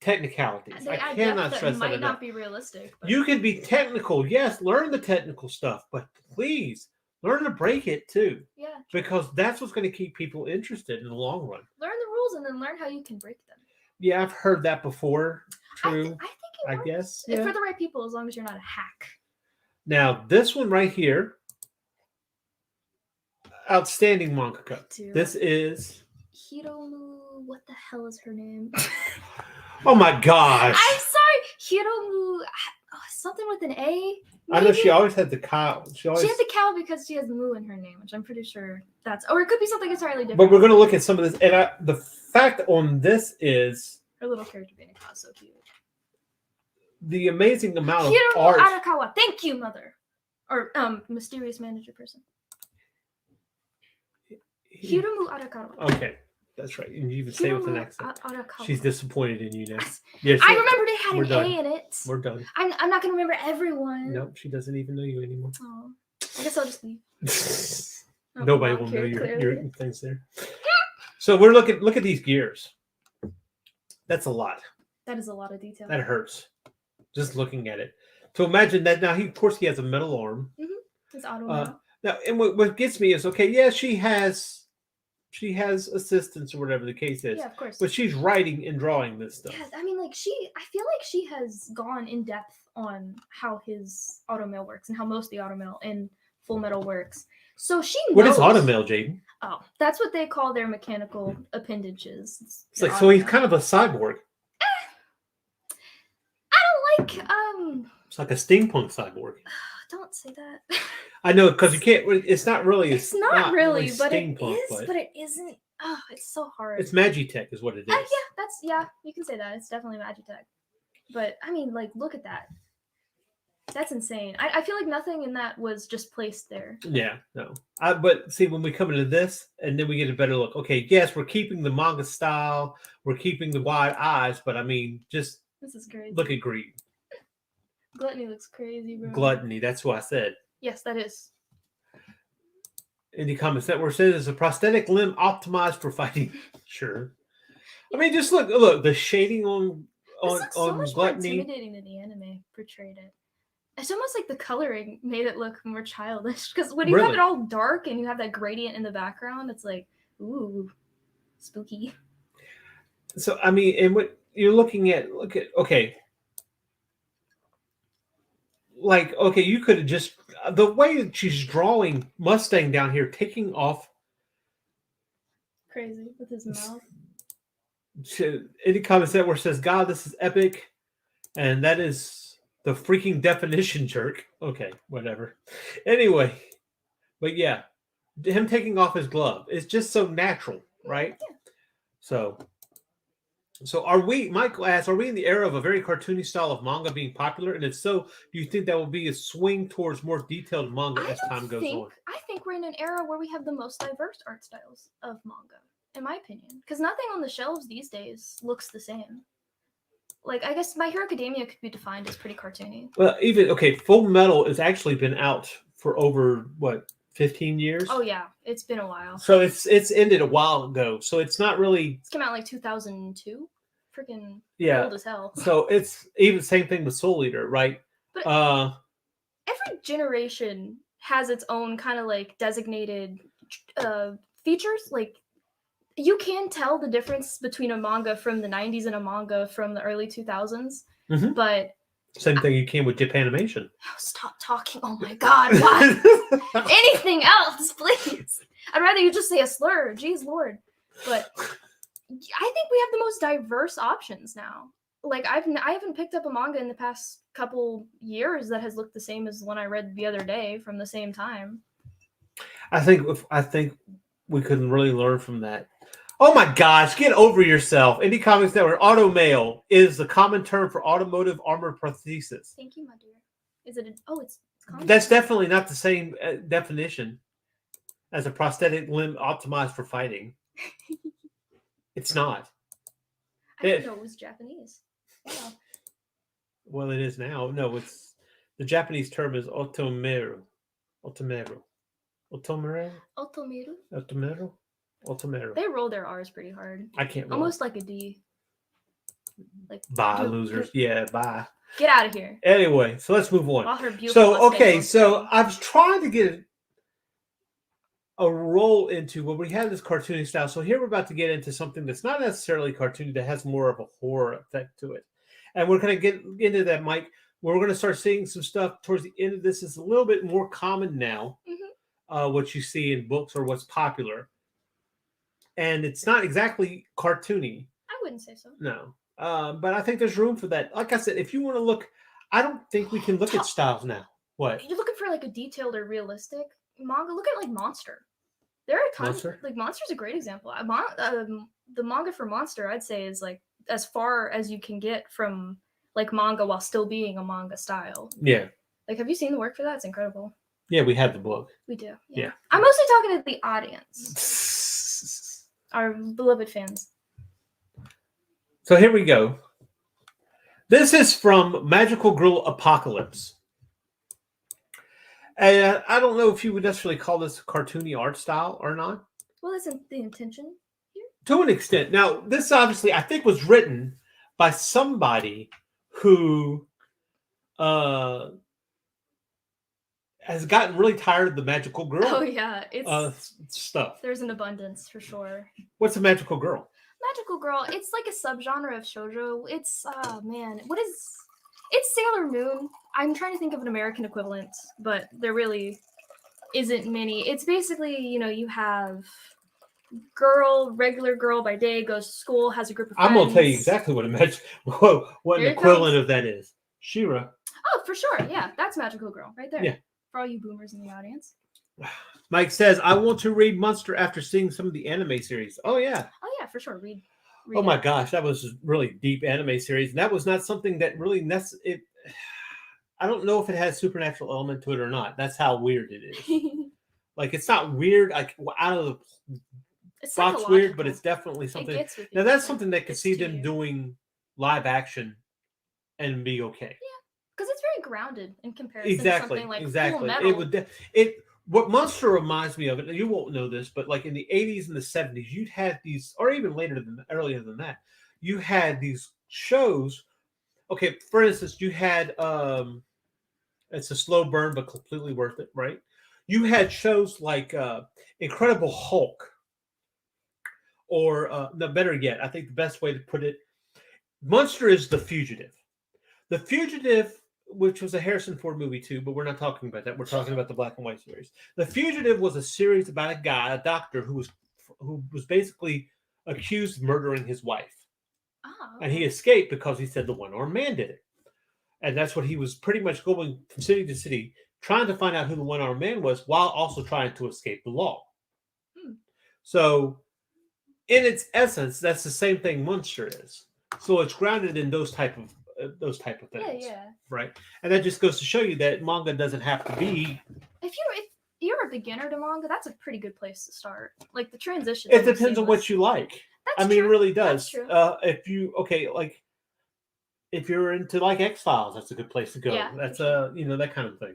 technicalities. They I add cannot depth stress that that might enough. not be realistic. But You can be technical, yes, learn the technical stuff, but please learn to break it too, yeah, because that's what's going to keep people interested in the long run. learn the rules and then learn how you can break them. Yeah, I've heard that before. True, I think it I works. guess. If Yeah. for the right people, as long as you're not a hack. Now, this one right here, outstanding mangaka. Dude. This is. Hiromu, what the hell is her name? Oh my gosh! I'm sorry, Hiromu, something with an A. I know she maybe? always had the cow. She always. She has the cow because she has Mu in her name, which I'm pretty sure that's. Or it could be something entirely different. But we're going to look at some of this, and the fact on this is Her little character being a cow is so cute. the amazing amount of Hiromu art. Arakawa, thank you, mother. Or mysterious manager person. Hiromu Arakawa. Okay, that's right. And you even say it with an accent. Arakawa. She's disappointed in you now. Yes, I remembered it had we're an done. A in it. We're done. I'm not gonna remember everyone. Nope, she doesn't even know you anymore. Oh, I guess I'll just leave. Oh, Nobody well, will know your clearly. things there. So we're looking. Look at these gears. That's a lot. That is a lot of detail. That hurts. Just looking at it. To imagine that now, of course, he has a metal arm. It's auto. Now, and what gets me is, okay, yeah, she has assistants or whatever the case is. Yeah, of course. But she's writing and drawing this stuff. Yeah, I mean, I feel like she has gone in depth on how his automail works and how most of the automail in Full Metal works. So she knows. What is automail, Jaden? Oh, that's what they call their mechanical appendages. It's like, so he's kind of a cyborg. I don't like It's like a steampunk cyborg. Don't say that. I know, because you can't. It's not really. It's not really, but it steampunk, is. But it isn't. Oh, it's so hard. It's Magitech, is what it is. Yeah, you can say that. It's definitely Magitech. But I mean, look at that. That's insane. I feel like nothing in that was just placed there. Yeah, no. But see, when we come into this, and then we get a better look. Okay, yes, we're keeping the manga style. We're keeping the wide eyes, but I mean, just This is crazy. look at greed. Gluttony looks crazy, bro. Gluttony. That's what I said. Yes, that is. Indie Comics Network says it's a prosthetic limb optimized for fighting. Sure. I mean, just look the shading on This looks so much more Gluttony. intimidating than the anime portrayed it. It's almost like the coloring made it look more childish. Because when you have Really? it all dark and you have that gradient in the background, it's like, ooh, spooky. So I mean, and what you're looking at, okay. Like, okay, you could have just the way that she's drawing Mustang down here, taking off. Crazy with his mouth. Indie Comics Network says, "God, this is epic," and that is the freaking definition, jerk. Okay, whatever. Anyway, but yeah, him taking off his glove is just so natural, right? Yeah. So are we, Michael asks, are we in the era of a very cartoony style of manga being popular? And if so, do you think that will be a swing towards more detailed manga as time goes on? I think we're in an era where we have the most diverse art styles of manga, in my opinion. Because nothing on the shelves these days looks the same. Like, I guess My Hero Academia could be defined as pretty cartoony. Well, Full Metal has actually been out for over, 15 years? Oh, yeah. It's been a while. So it's ended a while ago. So it's not really... It came out like 2002. Freaking old as hell. So it's even same thing with Soul Eater, right? But every generation has its own kind of like designated features. Like you can tell the difference between a manga from the 90s and a manga from the early 2000s. Mhm. But Same thing you can with Japanimation. stop talking. Oh my God. What? Anything else, please. I'd rather you just say a slur. Jeez Lord. But I think we have the most diverse options now. Like I haven't picked up a manga in the past couple years that has looked the same as the one I read the other day from the same time. I think we could really learn from that. Oh my gosh, get over yourself. Indie Comics Network, automail is the common term for automotive armor prosthesis. Thank you, my dear. Is it? It's That's definitely not the same definition as a prosthetic limb optimized for fighting. It's not. I didn't know it was Japanese. Wow. Well, it is now. No, it's the Japanese term is otomeru. Otomeru. Otomeru? Otomeru? Otomeru? Otomeru. They roll their R's pretty hard. I can't roll. Almost like a D. Like bye, losers. Yeah, bye. Get out of here. Anyway, so let's move on. All her beautiful So, okay, mustache so I was trying to get a roll into when we have this cartoony style. So here we're about to get into something that's not necessarily cartoony, that has more of a horror effect to it. And we're going to get into that, Mike. We're going to start seeing some stuff towards the end of this. It's a little bit more common now, what you see in books or what's popular. And it's not exactly cartoony. I wouldn't say so. No. But I think there's room for that. Like I said, if you want to look, I don't think we can look at styles now. What? You're looking for like a detailed or realistic manga? Look at like Monster. There are tons. Monster? Like Monster's a great example. The manga for Monster, I'd say, is like as far as you can get from like manga while still being a manga style. Yeah. Like, have you seen the work for that? It's incredible. Yeah, we have the book. We do. Yeah. I'm mostly talking to the audience, our beloved fans. So here we go. This is from Magical Girl Apocalypse. And I don't know if you would necessarily call this a cartoony art style or not. Well, that's the intention here. To an extent. Now, this obviously, I think, was written by somebody who has gotten really tired of the Magical Girl Oh yeah, it's stuff. There's an abundance for sure. What's a Magical Girl? Magical Girl, it's like a subgenre of shoujo. It's it's Sailor Moon. I'm trying to think of an American equivalent, but there really isn't many. It's basically, you have regular girl by day, goes to school, has a group of friends. I'm gonna tell you exactly what what an equivalent of that is. She-Ra. Oh, for sure. Yeah, that's Magical Girl right there. Yeah. For all you boomers in the audience. Mike says, I want to read Monster after seeing some of the anime series. Oh, yeah. Oh, yeah, for sure. Read Oh, my it. gosh. That was a really deep anime series. And that was not something that really I don't know if it has supernatural element to it or not. That's how weird it is. Like, it's not weird, like out of the It's box weird, but it's definitely something. It gets with Now, you. that's something that could It's see to them you. doing live action and be okay. Yeah, because it's very grounded in comparison Exactly. to something like Full Exactly. Metal. It would. What Monster reminds me of, and you won't know this, but like in the 80s and the 70s, you'd had these, or even earlier than that, you had these shows. Okay, for instance, you had it's a slow burn but completely worth it, right? You had shows like Incredible Hulk, or no, better yet, I think the best way to put it, Monster is The Fugitive. The Fugitive, which was a Harrison Ford movie too, but we're not talking about that. We're talking about the black and white series. The Fugitive was a series about a guy, a doctor, who was basically accused of murdering his wife. Oh. And he escaped because he said the one-armed man did it. And that's what he was pretty much going from city to city, trying to find out who the one-armed man was, while also trying to escape the law. So, in its essence, that's the same thing Monster is. So it's grounded in those type of things. Yeah. Right. And that just goes to show you that manga doesn't have to be. If you're a beginner to manga, that's a pretty good place to start. Like the transition. It depends on what you like. That's It true. really does. That's true. If you're into like X-Files, that's a good place to go. Yeah, That's for that kind of thing.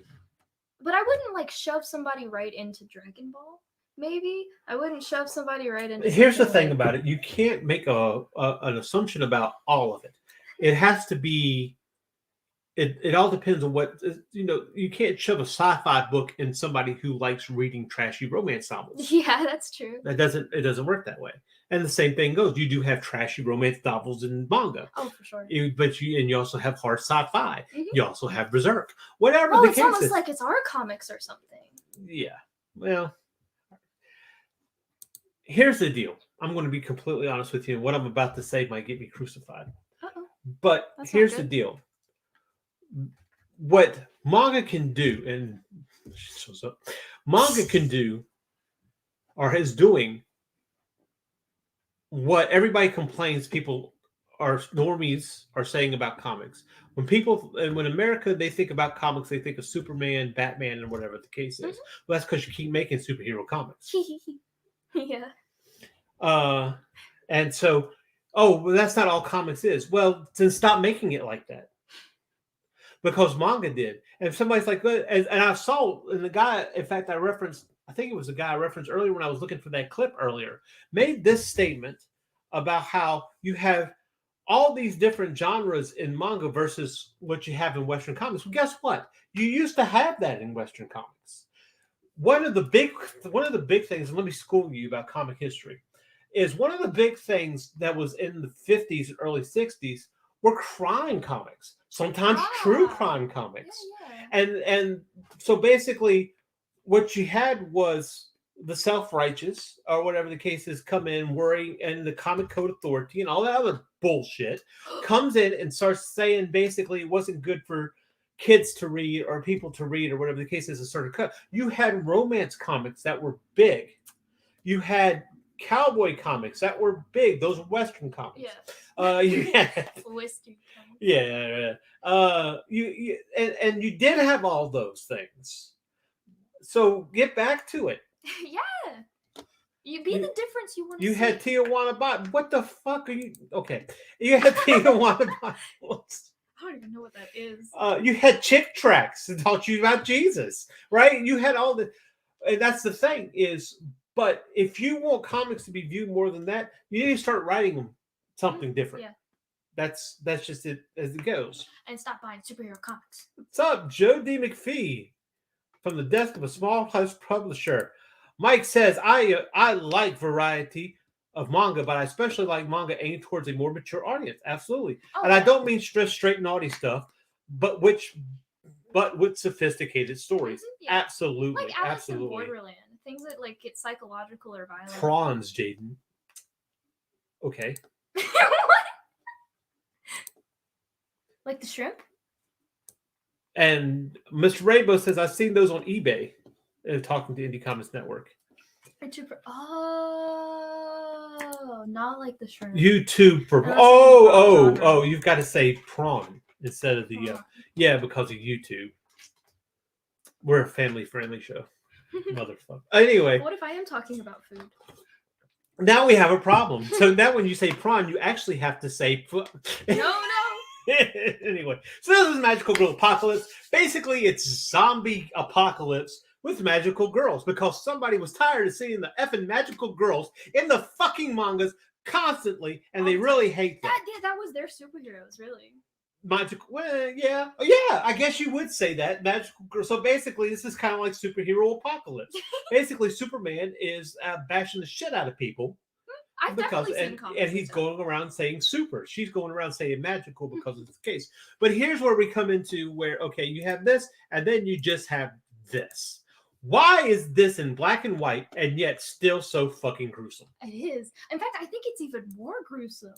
But I wouldn't like shove somebody right into Dragon Ball. Maybe I wouldn't shove somebody right into. Here's the something thing like- about it: you can't make an assumption about all of it. It has to be it all depends on what you can't shove a sci-fi book in somebody who likes reading trashy romance novels. Yeah, that's true. It doesn't work that way. And the same thing goes. You do have trashy romance novels in manga. Oh, for sure. You also have hard sci-fi. Mhm. You also have Berserk. Whatever Oh, the it's case almost is. like it's our comics or something. Yeah. Well, here's the deal. I'm going to be completely honest with you, and what I'm about to say might get me crucified. Uh-oh. But That's not here's the good. deal. What manga can do, and she shows up, manga can do or is doing what everybody complains people are normies are saying about comics. When America, they think about comics, they think of Superman, Batman, and whatever the case is. Well, that's because you keep making superhero comics. Yeah. And so, well, that's not all comics is. Well, then stop making it like that. Because manga did. And if somebody's like, and I saw, and the guy, in fact, I think it was the guy I referenced earlier when I was looking for that clip earlier, made this statement about how you have all these different genres in manga versus what you have in Western comics. Well, guess what? You used to have that in Western comics. One of the big things, and let me school you about comic history, is one of the big things that was in the 50s and early 60s were crime comics, sometimes true crime comics. Yeah. And so basically what you had was the self-righteous or whatever the case is come in worrying, and the Comic Code Authority and all that other bullshit comes in and starts saying basically it wasn't good for kids to read or people to read or whatever the case is, a certain cut. You had romance comics that were big. You had cowboy comics that were big. Those were Western comics. Yeah. You had, Western comics. yeah. You did have all those things. So get back to it. Yeah. You be the difference you want to You see. had Tijuana Bible. What the fuck are you? Okay. You had Tijuana Bibles. I don't even know what that is. You had Chick Tracks that taught you about Jesus, right? You had all the, and that's the thing is, but if you want comics to be viewed more than that, you need to start writing them something different. Yeah. That's just it as it goes. And stop buying superhero comics. What's up, Joe D. McPhee from the desk of a small house publisher? Mike says, I like variety of manga, but I especially like manga aimed towards a more mature audience. Absolutely. And I don't mean just straight naughty stuff, but with sophisticated stories. Yeah. Absolutely. Like Alice in Absolutely. Borderland. Things that like get psychological or violent. Prawns, Jaden. Okay. What? Like the shrimp? And Mr. Rainbow says, I've seen those on eBay. Talking to Indie Comics Network. Oh, not like the shrimp. YouTube for you've got to say prawn instead of the because of YouTube. We're a family-friendly show, motherfucker. Anyway, What if I am talking about food? now we have a problem. So now when you say prawn, you actually have to say. No. Anyway, so this is Magical Girl Apocalypse. Basically, it's zombie apocalypse with magical girls because somebody was tired of seeing the effing magical girls in the fucking mangas constantly, and they really hate them. That was their superheroes, really. Magical, yeah, I guess you would say that magical girl. So basically, this is kind of like superhero apocalypse. Basically, Superman is bashing the shit out of people. I've definitely seen comics and he's going around saying super. She's going around saying magical because it's the case. But here's where we come into where, okay, you have this, and then you just have this. Why is this in black and white and yet still so fucking gruesome? It is. In fact, I think it's even more gruesome.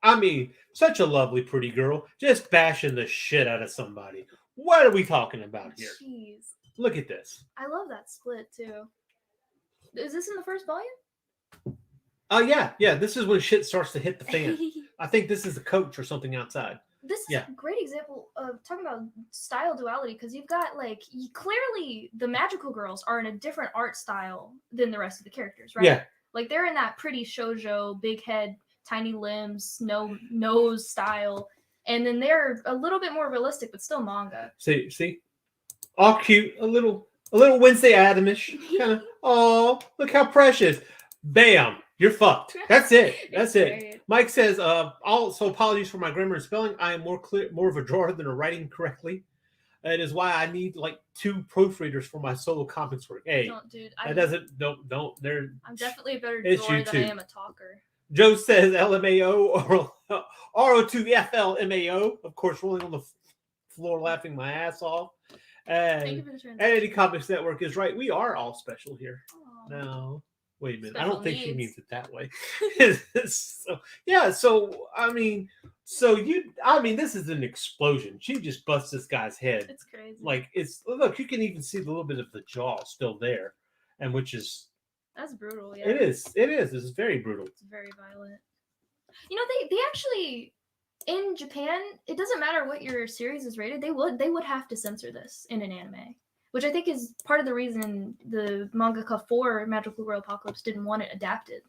I mean, such a lovely, pretty girl just bashing the shit out of somebody. What are we talking about here? Jeez. Look at this. I love that split, too. Is this in the first volume? Yeah. This is when shit starts to hit the fan. I think this is the coach or something outside. This is a great example of talking about style duality because you've got clearly the magical girls are in a different art style than the rest of the characters, right? Yeah. Like they're in that pretty shoujo, big head, tiny limbs, no nose style, and then they're a little bit more realistic, but still manga. See, all cute, a little Wednesday Addamish, kind of. Oh, look how precious! Bam, You're fucked. That's it. It's That's it. great. Mike says, also apologies for my grammar and spelling. I am more of a drawer than a writing correctly. It is why I need like 2 proofreaders for my solo comics work. Hey, Don't, dude. that doesn't, don't. I'm definitely a better It's drawer you than too. I am a talker. Joe says LMAO or RO2FLMAO. Of course, rolling on the floor laughing my ass off. Thank you And for the translation. Eddie Comics Network is right. We are all special here. Aw. No. Wait a minute. I Special don't think she needs. means it that way. So, yeah. So, I mean, this is an explosion. She just busts this guy's head. It's crazy. Like, look, you can even see the little bit of the jaw still there. And which is, That's brutal, yeah. it is. It's very brutal. It's very violent. You know, they actually, in Japan, it doesn't matter what your series is rated, they would have to censor this in an anime. Which I think is part of the reason the mangaka for Magical Girl Apocalypse didn't want it adapted.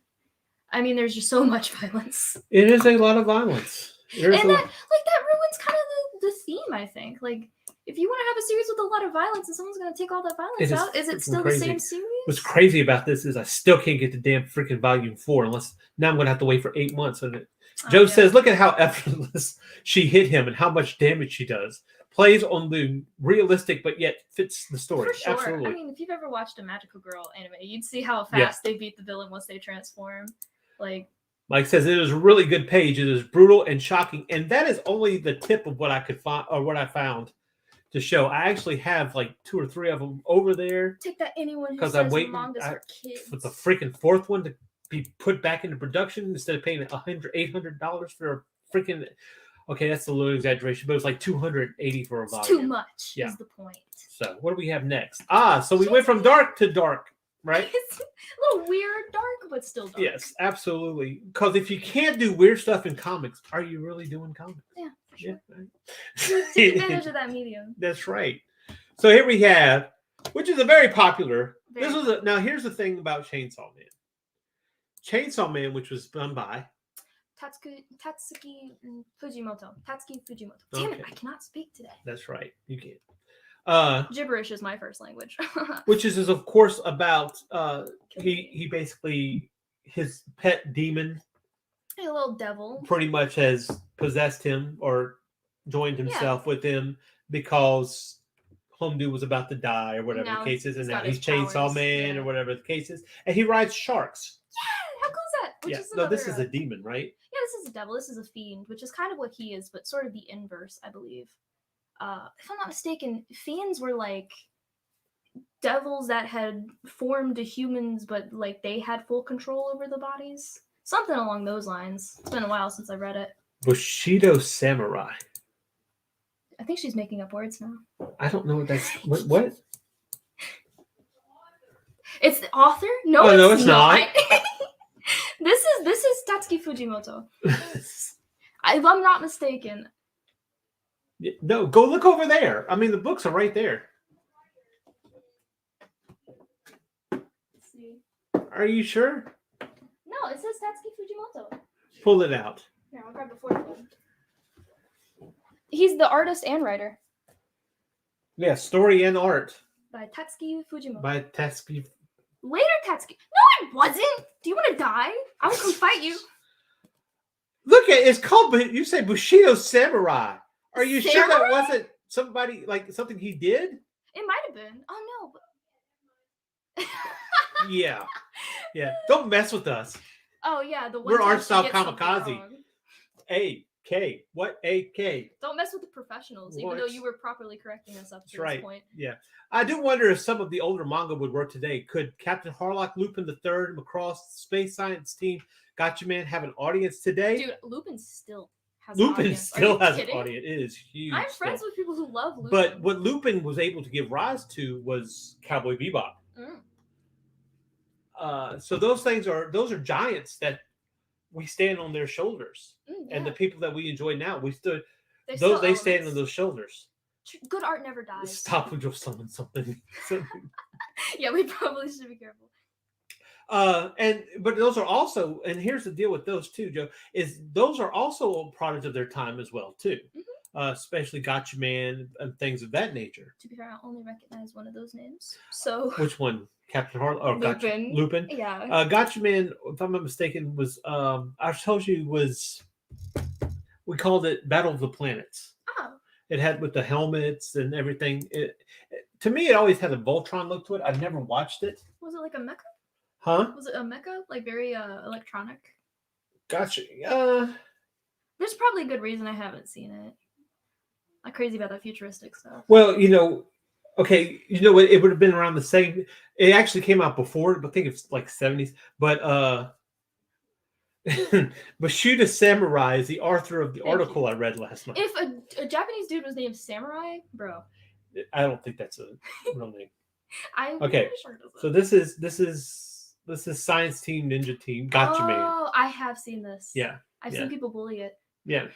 I mean, there's just so much violence. It is a lot of violence. And that ruins kind of the theme, I think. Like, if you want to have a series with a lot of violence and someone's going to take all that violence out, is it still crazy. the same series? What's crazy about this is I still can't get the damn freaking volume 4 unless now I'm going to have to wait for 8 months. And Joe says, look at how effortless she hit him and how much damage she does. Plays on the realistic, but yet fits the story. For sure. Absolutely. I mean, if you've ever watched a Magical Girl anime, you'd see how fast they beat the villain once they transform. Like, Mike says it is a really good page. It is brutal and shocking, and that is only the tip of what I could find or what I found to show. I actually have like 2 or 3 of them over there take that anyone who because says I'm waiting mangas are kids. for the freaking 4th one to be put back into production instead of paying $800 for a freaking. Okay, that's a little exaggeration, but it's like $280 for a volume. It's too much. Yeah. Is the point. So what do we have next? So we went from dark to dark, right? It's a little weird, dark, but still dark. Yes, absolutely. Because if you can't do weird stuff in comics, are you really doing comics? Yeah, for sure. Yeah. Take advantage of that medium. That's right. So here we have, which is a very popular. Very Now here's the thing about Chainsaw Man. Chainsaw Man, which was done by Tatsuki Fujimoto. Damn it, Okay. I cannot speak today. That's right. You can't. Gibberish is my first language. Which is of course about he basically his pet demon A little devil. pretty much has possessed him or joined himself with him because Home Dude was about to die or whatever Now the case is, and he's now got he's his Chainsaw powers, Man yeah. or whatever the case is, and he rides sharks. Yeah, how cool is that? Which is No, another, this is a demon, right? yeah, this is a devil. This is a fiend, which is kind of what he is, but sort of the inverse, I believe. If I'm not mistaken, fiends were like devils that had formed to humans, but like they had full control over the bodies. Something along those lines. It's been a while since I read it. Bushido Samurai. I think she's making up words now. I don't know what that's. What? It's the author? No, Oh, it's, no, it's not. This is Tatsuki Fujimoto. If I'm not mistaken. No, go look over there. I mean, the books are right there. Let's see. Are you sure? No, it says Tatsuki Fujimoto. Pull it out. Here, I'll grab the fourth one. He's the artist and writer Yeah, story and art by Tatsuki Fujimoto. by Tatsuki. Later, Tatsuki. No, it wasn't. Do you want to die? I will come fight you. Look at it's called. You say Bushido Samurai. Are you sure that Samurai? wasn't somebody like something he did? It might have been. Oh no. Yeah, yeah. Don't mess with us. Oh yeah, the one We're time art she style gets something kamikaze. wrong. AK. What AK? Don't mess with the professionals, even though What? you were properly correcting us up to That's right. this point. Yeah. I do wonder if some of the older manga would work today. Could Captain Harlock, Lupin the Third, Macross, Space Science Team, Gotcha Man have an audience today? Dude, Lupin still has an Lupin audience. Are still you has kidding? an audience. It is huge. I'm friends still. with people who love Lupin. But what Lupin was able to give rise to was Cowboy Bebop. So those are giants that we stand on their shoulders, and the people that we enjoy now, we stood. They stand on those shoulders. Good art never dies. Stop with your summon something. Yeah, we probably should be careful. But those are also, and here's the deal with those too, Joe, is those are also a product of their time as well too. especially Gotcha Man and things of that nature. To be fair, I only recognize one of those names. So Which one? Captain Harlow or Lupin. Lupin? Yeah. Gotcha Man, if I'm not mistaken, was I told you was we called it Battle of the Planets. Oh. It had with the helmets and everything. To me, it always had a Voltron look to it. I've never watched it. Was it like a mecha? Huh? Was it a mecha? Like very electronic? Gotcha. There's probably a good reason I haven't seen it. I'm crazy about that futuristic stuff. Well, okay, it would have been around the same. It actually came out before, but I think it's like 70s. But Bushido Samurai is the author of the article I read last night. If a Japanese dude was named Samurai, bro. I don't think that's a real name. Okay, sure so this is Science Team Ninja Team Gotcha Man. Oh, I have seen this. Yeah, I've seen people bully it. Yeah,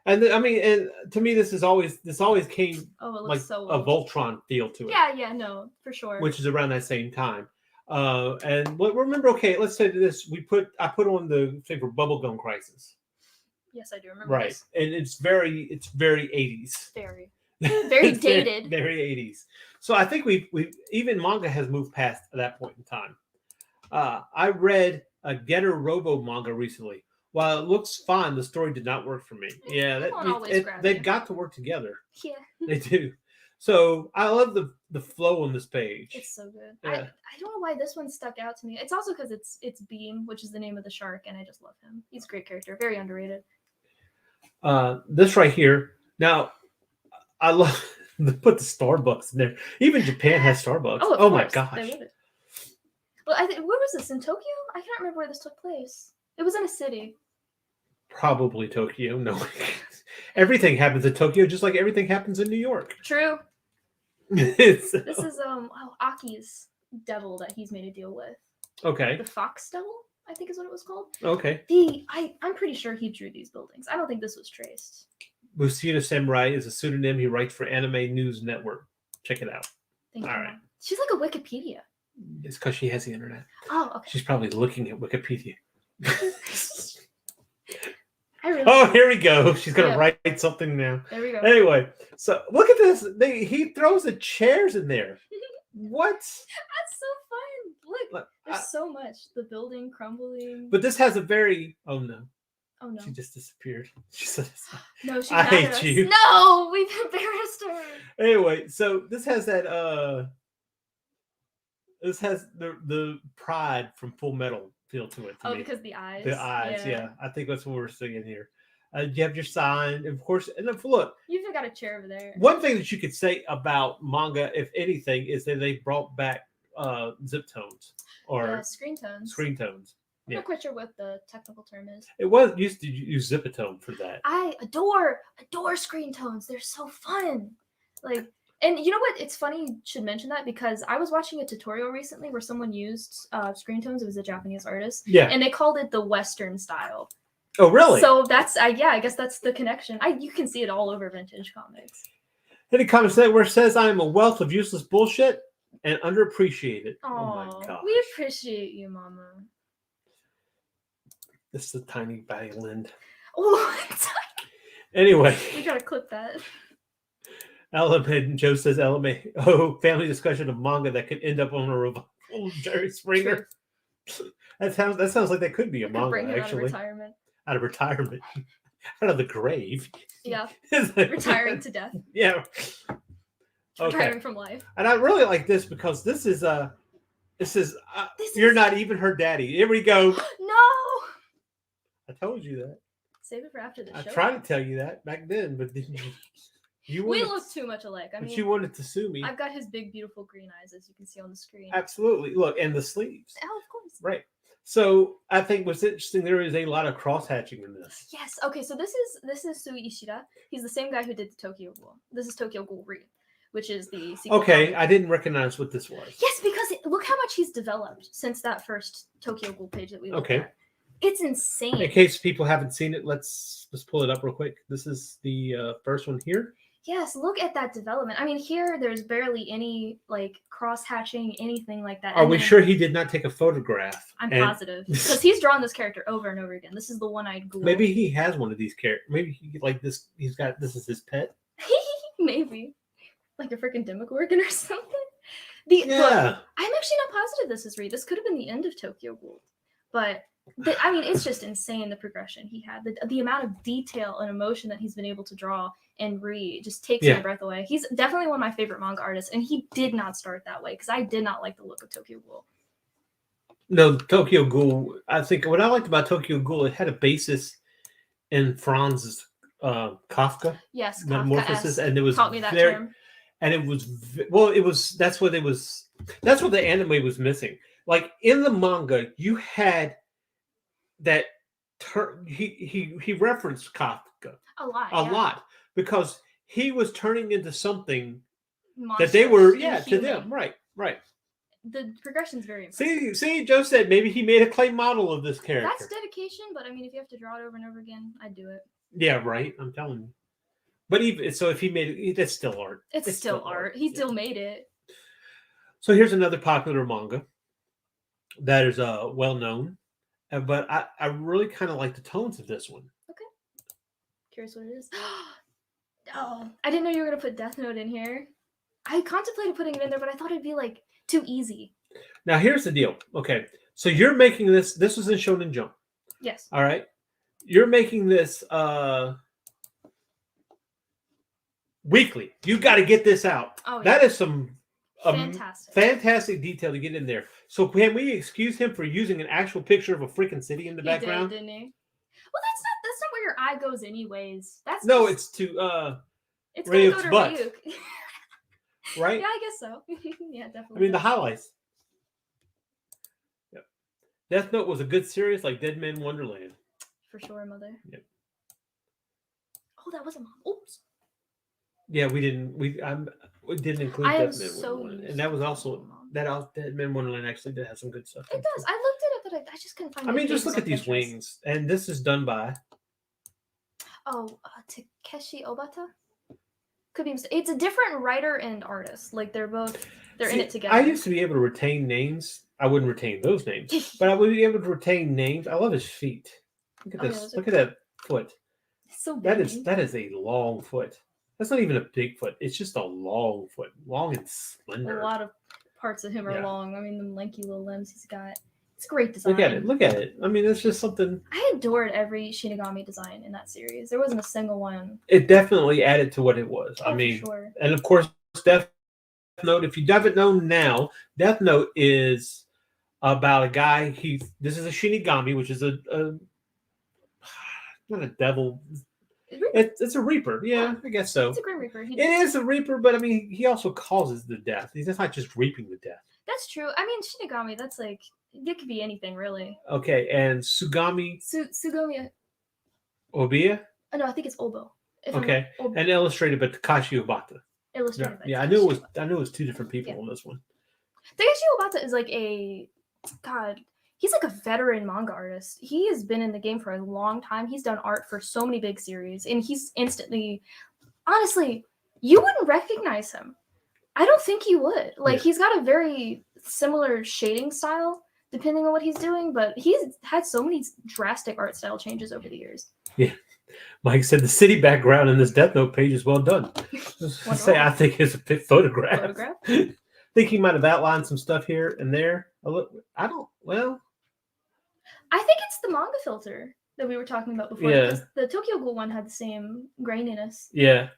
and and to me, this always came like so a Voltron feel to it. Yeah, no, for sure. Which is around that same time. And remember, okay, let's say this: I put on the thing for Bubblegum Crisis. Yes, I do remember. Right, this. and it's very 80s. Very dated. Very 80s. So I think we even manga has moved past that point in time. I read a Getter Robo manga recently. While it looks fun, the story did not work for me. Yeah, they've got to work together. Yeah, they do. So I love the flow on this page. It's so good. Yeah. I don't know why this one stuck out to me. It's also because it's Beam, which is the name of the shark, and I just love him. He's a great character, very underrated. This right here. Now, I love to put the Starbucks in there. Even Japan has Starbucks. Oh my gosh. They love it. Well, where was this, in Tokyo? I can't remember where this took place. It was in a city. Probably Tokyo. No, everything happens in Tokyo, just like everything happens in New York. True. This is Aki's devil that he's made a deal with. Okay. The Fox Devil, I think is what it was called. Okay. I'm pretty sure he drew these buildings. I don't think this was traced. Bushido Samurai is a pseudonym. He writes for Anime News Network. Check it out. Thank you. All right. She's like a Wikipedia. It's because she has the internet. Oh, okay. She's probably looking at Wikipedia. Here we go. She's gonna write something now. There we go. Anyway, so look at this. He throws the chairs in there. What? That's so fun. Look, there's so much. The building crumbling. But this has a very. Oh no. Oh no. She just disappeared. She said, "No, she I hate you." No, we've embarrassed her. Anyway, so this has that. This has the pride from Full Metal feel to it. Because the eyes. The eyes, yeah. I think that's what we're seeing here. You have your sign, of course, and then look. You've even got a chair over there. One thing that you could say about manga, if anything, is that they brought back zip tones or screen tones. Screen tones. I'm not quite sure what the technical term is. It was used to use zipatone for that. I adore screen tones. They're so fun. And you know what? It's funny you should mention that because I was watching a tutorial recently where someone used screen tones. It was a Japanese artist. Yeah. And they called it the Western style. Oh, really? So that's, I guess that's the connection. You can see it all over vintage comics. Any comments that where it says I am a wealth of useless bullshit and underappreciated. Aww, oh my god. We appreciate you, Mama. This is a tiny violin. What? Anyway. We gotta clip that. Element, Joe says element. Oh, family discussion of manga that could end up on a revival. Jerry Springer. That sounds like that could be a manga, bring him actually. Out of retirement. Out of retirement. Out of the grave. Yeah. Retiring to death. Yeah. Retiring from life. And I really like this because this is you're not even her daddy. Here we go. No. I told you that. Save it for after the show. I tried to tell you that back then, but we look too much alike. I mean, you wanted to sue me. I've got his big, beautiful green eyes, as you can see on the screen. Absolutely. Look, and the sleeves. Oh, of course. Right. So I think what's interesting, there is a lot of cross hatching in this. Yes. Okay. So this is Sui Ishida. He's the same guy who did the Tokyo Ghoul. This is Tokyo Ghoul Re, which is the sequel. Okay, I didn't recognize what this was. Yes, because look how much he's developed since that first Tokyo Ghoul page that we looked at. It's insane. In case people haven't seen it, let's pull it up real quick. This is the first one here. Yes, look at that development. I mean, here there's barely any like cross hatching, anything like that. Are And we then- sure he did not take a photograph? I'm and- positive because he's drawn this character over and over again. This is the one-eyed ghoul. Maybe he has one of these characters. Maybe he like this. He's got this is his pet. Maybe like a freaking Demogorgon or something. Look, Yeah. I'm actually not positive this is Reed. This could have been the end of Tokyo Ghoul, but I mean, it's just insane the progression he had, the amount of detail and emotion that he's been able to draw and read just takes my breath away. He's definitely one of my favorite manga artists, and he did not start that way because I did not like the look of Tokyo Ghoul. No, Tokyo Ghoul. I think what I liked about Tokyo Ghoul, it had a basis in Franz's Kafka Yes, metamorphosis, Kafka-esque. and it was Taught me that very, term. and it was that's what the anime was missing. Like in the manga, you had that he referenced Kafka A lot. a lot because he was turning into something Monstrous, that they were to inhuman. them right. The progression's very impressive. See, Joe said maybe he made a clay model of this character. That's dedication, but I mean, if you have to draw it over and over again, I'd do it. Yeah, right. I'm telling you. But even so, if he made it, that's still art. It's still art. He still made it. So here's another popular manga that is well known, but I really kind of like the tones of this one. Okay. Curious what it is. Oh, I didn't know you were gonna put Death Note in here. I contemplated putting it in there, but I thought it'd be like too easy. Now here's the deal. Okay, so you're making this. This was in Shonen Jump. Yes. All right. You're making this weekly. You got to get this out. Oh, yeah. That is some fantastic detail to get in there. So can we excuse him for using an actual picture of a freaking city in the background? Didn't he? Well, that's not where your eye goes, anyways. That's No, just, it's to it's gonna go Ryuk's to butt. Ryuk. Right? Yeah, I guess so. Yeah, definitely. I mean the highlights. Yep. Death Note was a good series like Dead Man Wonderland. For sure, mother. Yep. Oh, that was a mom. Oops. Yeah, we didn't include I am Death Man so Wonderland, used and that to was Death also Mom. Dead Man Wonderland actually did have some good stuff. It does. I looked at it, but I just couldn't find. I the mean, just faces look at on these Pinterest. wings, and this is done by. Oh, Takeshi Obata. Could be. It's a different writer and artist. Like they're in it together. I used to be able to retain names. I wouldn't retain those names, but I would be able to retain names. I love his feet. Look at Oh, yeah, this. those are Look at that foot. It's so That big. is a long foot. That's not even a big foot. It's just a long foot, long and slender. A lot of parts of him are Yeah. long. I mean, the lanky little limbs he's got. It's great design. Look at it. Look at it. I mean, it's just something. I adored every Shinigami design in that series. There wasn't a single one. It definitely added to what it was. Oh, I mean, for sure. and of course, Death Note. If you haven't known now, Death Note is about a guy. This is a Shinigami, which is a not a devil. It's a Reaper. Yeah, I guess so. It's a Grim Reaper. It is a Reaper, but I mean, he also causes the death. He's not just reaping the death. That's true. I mean, Shinigami. That's like it could be anything really. Okay, and Sugami Sugami. Obiya. Oh, no, I think it's Obo. If I'm- Okay, and illustrated by Takashi Obata. illustrated. by Yeah, I Takeshi knew it Obata. was two different people Yeah. on this one. Takeshi Obata is like he's like a veteran manga artist. He has been in the game for a long time. He's done art for so many big series, and he's honestly, you wouldn't recognize him. I don't think you would. Like, he's got a very similar shading style, depending on what he's doing, but he's had so many drastic art style changes over the years. Yeah. Mike said the city background in this Death Note page is well done. I think it's a photograph. Photograph? I think he might have outlined some stuff here and there. I think it's the manga filter that we were talking about before. Yeah. Because the Tokyo Ghoul one had the same graininess. Yeah.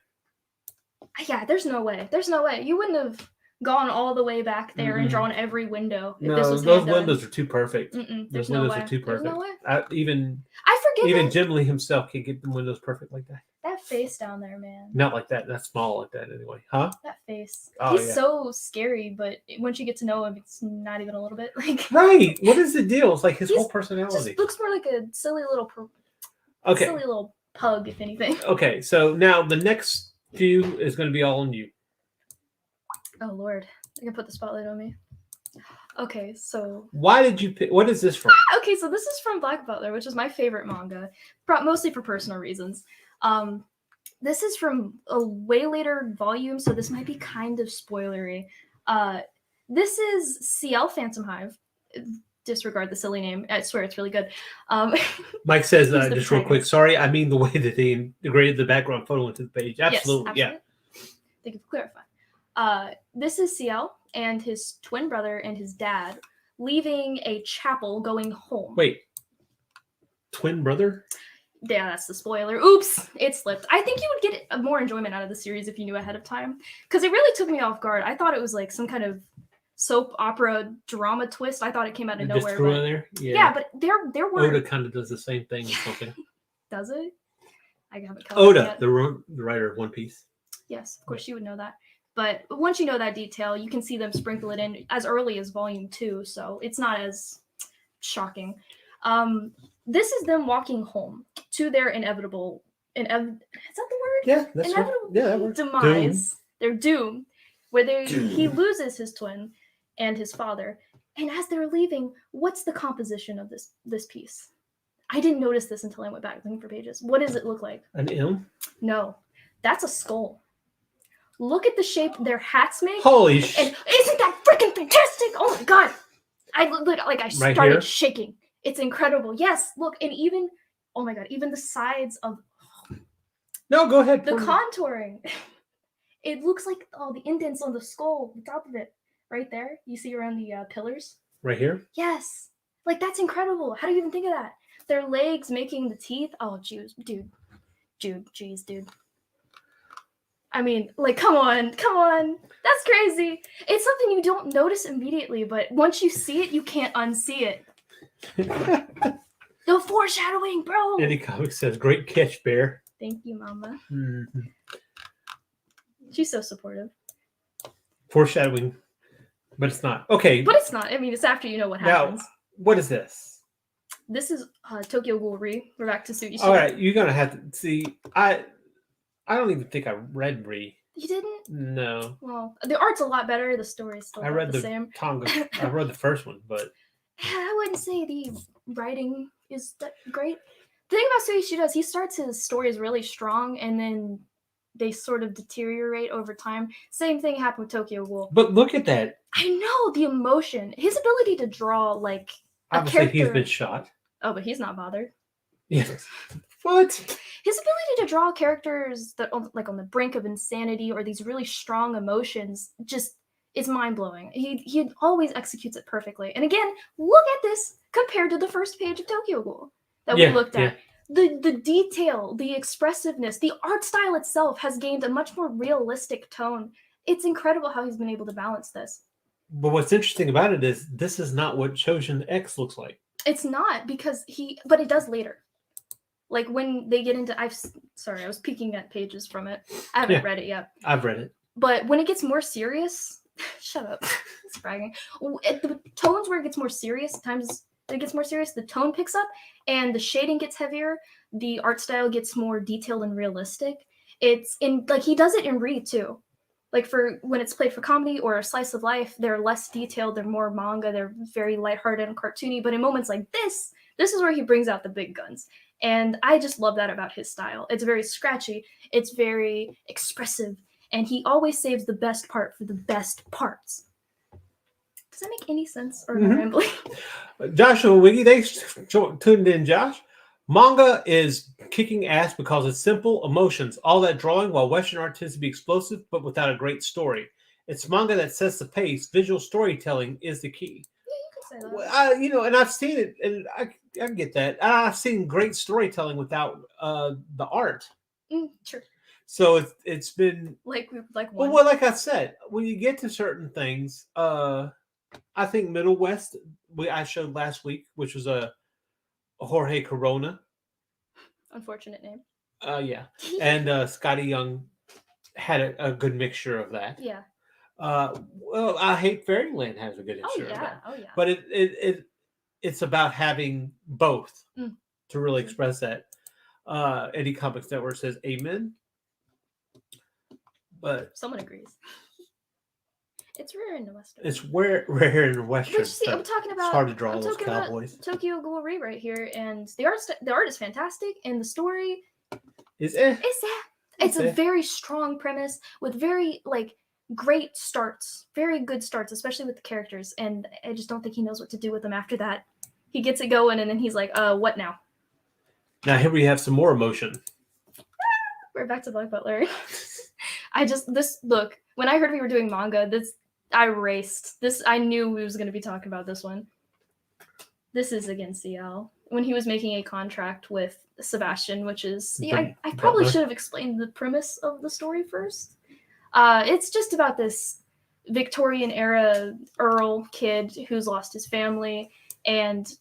Yeah, there's no way. There's no way. You wouldn't have gone all the way back there and drawn every window if this was those hand done. windows are too perfect. There's Those no windows way. are too There's perfect. no way. I forget even it. Jim Lee himself can't get the windows perfect like that. That face down there, man. Not like that. Not small like that anyway. Huh? That face. Oh, He's yeah. so scary, but once you get to know him, it's not even a little bit like. Right. What is the deal? It's like his whole Just personality. looks more like a silly little pug, if anything. Okay. So now the next few is going to be all on you. Oh Lord, I can put the spotlight on me. Okay, so Why did you pick? What is this from? okay, so this is from Black Butler, which is my favorite manga, mostly for personal reasons. This is from a way later volume, so this might be kind of spoilery. This is CL Phantom Hive. Disregard the silly name. I swear it's really good. Mike says, Who's the just real quick, protagonist? sorry, I mean the way that they integrated the background photo into the page. Absolutely, Yes, absolutely. Thank you for clarifying. This is CL and his twin brother and his dad leaving a chapel going home. Wait. Twin brother? Yeah, that's the spoiler. Oops, it slipped. I think you would get more enjoyment out of the series if you knew ahead of time. Because it really took me off guard. I thought it was like some kind of soap opera drama twist. I thought it came out of Just nowhere. threw But in there? yeah, but there were. Oda kind of does the same thing or something. Does it? I haven't covered Oda, yet. the writer of One Piece. Yes, of course you would know that. But once you know that detail, you can see them sprinkle it in as early as volume 2, so it's not as shocking. This is them walking home to their inevitable is that the word? Yeah, that's inevitable that works. demise. Their doom, where he loses his twin and his father. And as they're leaving, what's the composition of this piece? I didn't notice this until I went back looking for pages. What does it look like? An M? No, that's a skull. Look at the shape their hats make. Holy And isn't that freaking fantastic? Oh my god! I started shaking. It's incredible. Yes, look, and even oh my god, even the sides of No, go ahead. the contouring. It looks like the indents on the skull, the top of it, right there. You see around the pillars. Right here. Yes, like that's incredible. How do you even think of that? Their legs making the teeth. Oh, dude. I mean, like, come on. That's crazy. It's something you don't notice immediately, but once you see it, you can't unsee it. The foreshadowing, bro. Indie Comics says, great catch, Bear. Thank you, Mama. Mm-hmm. She's so supportive. Foreshadowing, but it's not. Okay. But it's not. I mean, it's after you know what happens. Now, what is this? This is Tokyo Ghoul Re. We're back to Sugi. All right, you're going to have to see. I don't even think I read Re. You didn't? No. Well, the art's a lot better. The story's still I read the same. Tonga. I read the first one, but I wouldn't say the writing is that great. The thing about Sugi does, he starts his stories really strong, and then they sort of deteriorate over time. Same thing happened with Tokyo Ghoul. But look at that. I know the emotion, his ability to draw like obviously a character. He's been shot. Oh, but he's not bothered. Yes. What? His ability to draw characters that like on the brink of insanity or these really strong emotions just is mind-blowing. He always executes it perfectly. And again, look at this compared to the first page of Tokyo Ghoul that we looked at. The detail, the expressiveness, the art style itself has gained a much more realistic tone. It's incredible how he's been able to balance this. But what's interesting about it is this is not what Chojin X looks like. It's not because but it does later. Like when they get into, I was peeking at pages from it. I haven't read it yet. I've read it. But when it gets more serious, shut up. It's bragging. The tones where it gets more serious, times it gets more serious, the tone picks up and the shading gets heavier. The art style gets more detailed and realistic. It's in like he does it in Re too. Like for when it's played for comedy or a slice of life, they're less detailed, they're more manga, they're very lighthearted and cartoony. But in moments like this is where he brings out the big guns. And I just love that about his style. It's very scratchy, it's very expressive, and he always saves the best part for the best parts. Does that make any sense? Or am I rambling? Joshua Wiggy, thanks for tuned in, Josh. Manga is kicking ass because it's simple emotions, all that drawing, while Western art tends to be explosive but without a great story. It's manga that sets the pace. Visual storytelling is the key. Yeah, you can say that. Well, and I've seen it, and I get that. I've seen great storytelling without the art. Sure. So it's been like well, like I said, when you get to certain things, I think Middle West I showed last week, which was a Jorge Corona. Unfortunate name. Yeah. And Scotty Young had a good mixture of that. Yeah. Well, I Hate Fairyland has a good mixture of that. Oh yeah. But it's about having both to really express that. Eddie Comics Network says amen. But someone agrees. It's rare in the Western. It's rare in the Western. But see, I'm talking about. It's hard to draw I'm those talking cowboys. About Tokyo Ghoul right here, and the art is fantastic, and the story is that It's Okay. a very strong premise with very great starts, very good starts, especially with the characters. And I just don't think he knows what to do with them after that. He gets it going, and then he's like, what now? Now here we have some more emotion. We're back to Black Butler. Look, when I heard we were doing manga, I raced. I knew we was going to be talking about this one. This is against CL. When he was making a contract with Sebastian, which is... I probably should have explained the premise of the story first. It's just about this Victorian-era Earl kid who's lost his family and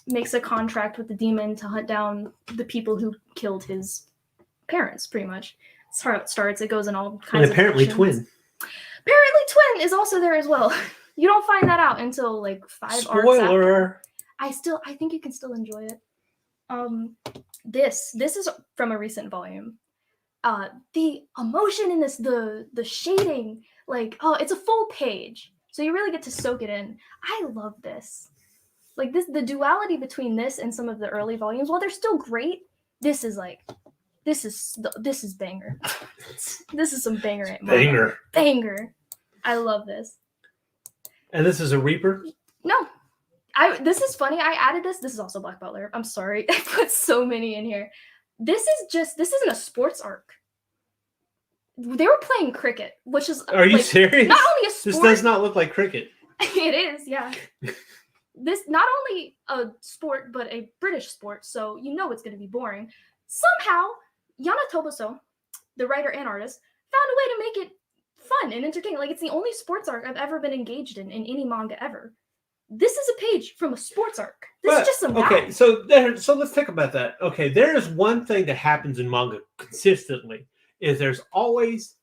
makes a contract with the demon to hunt down the people who killed his parents, pretty much. That's how it starts. It goes in all kinds And apparently of directions. twin. Apparently Twin is also there as well. You don't find that out until 5 arcs after. Spoiler. I think you can still enjoy it. This is from a recent volume. The emotion in this, the shading, it's a full page, so you really get to soak it in. I love this. The duality between this and some of the early volumes, while they're still great, this is banger. This is some banger. Banger. I love this. And this is a Reaper? No. This is funny. I added this. This is also Black Butler. I'm sorry. I put so many in here. This isn't a sports arc. They were playing cricket, which is... Are you serious? Not only a sport... This does not look like cricket. It is, yeah. This, not only a sport, but a British sport, so you know it's going to be boring. Somehow, Yana Toboso, the writer and artist, found a way to make it fun and entertaining. It's the only sports arc I've ever been engaged in any manga ever. This is a page from a sports arc. This is just some okay, math. so let's think about that. Okay, there is one thing that happens in manga consistently, is there's always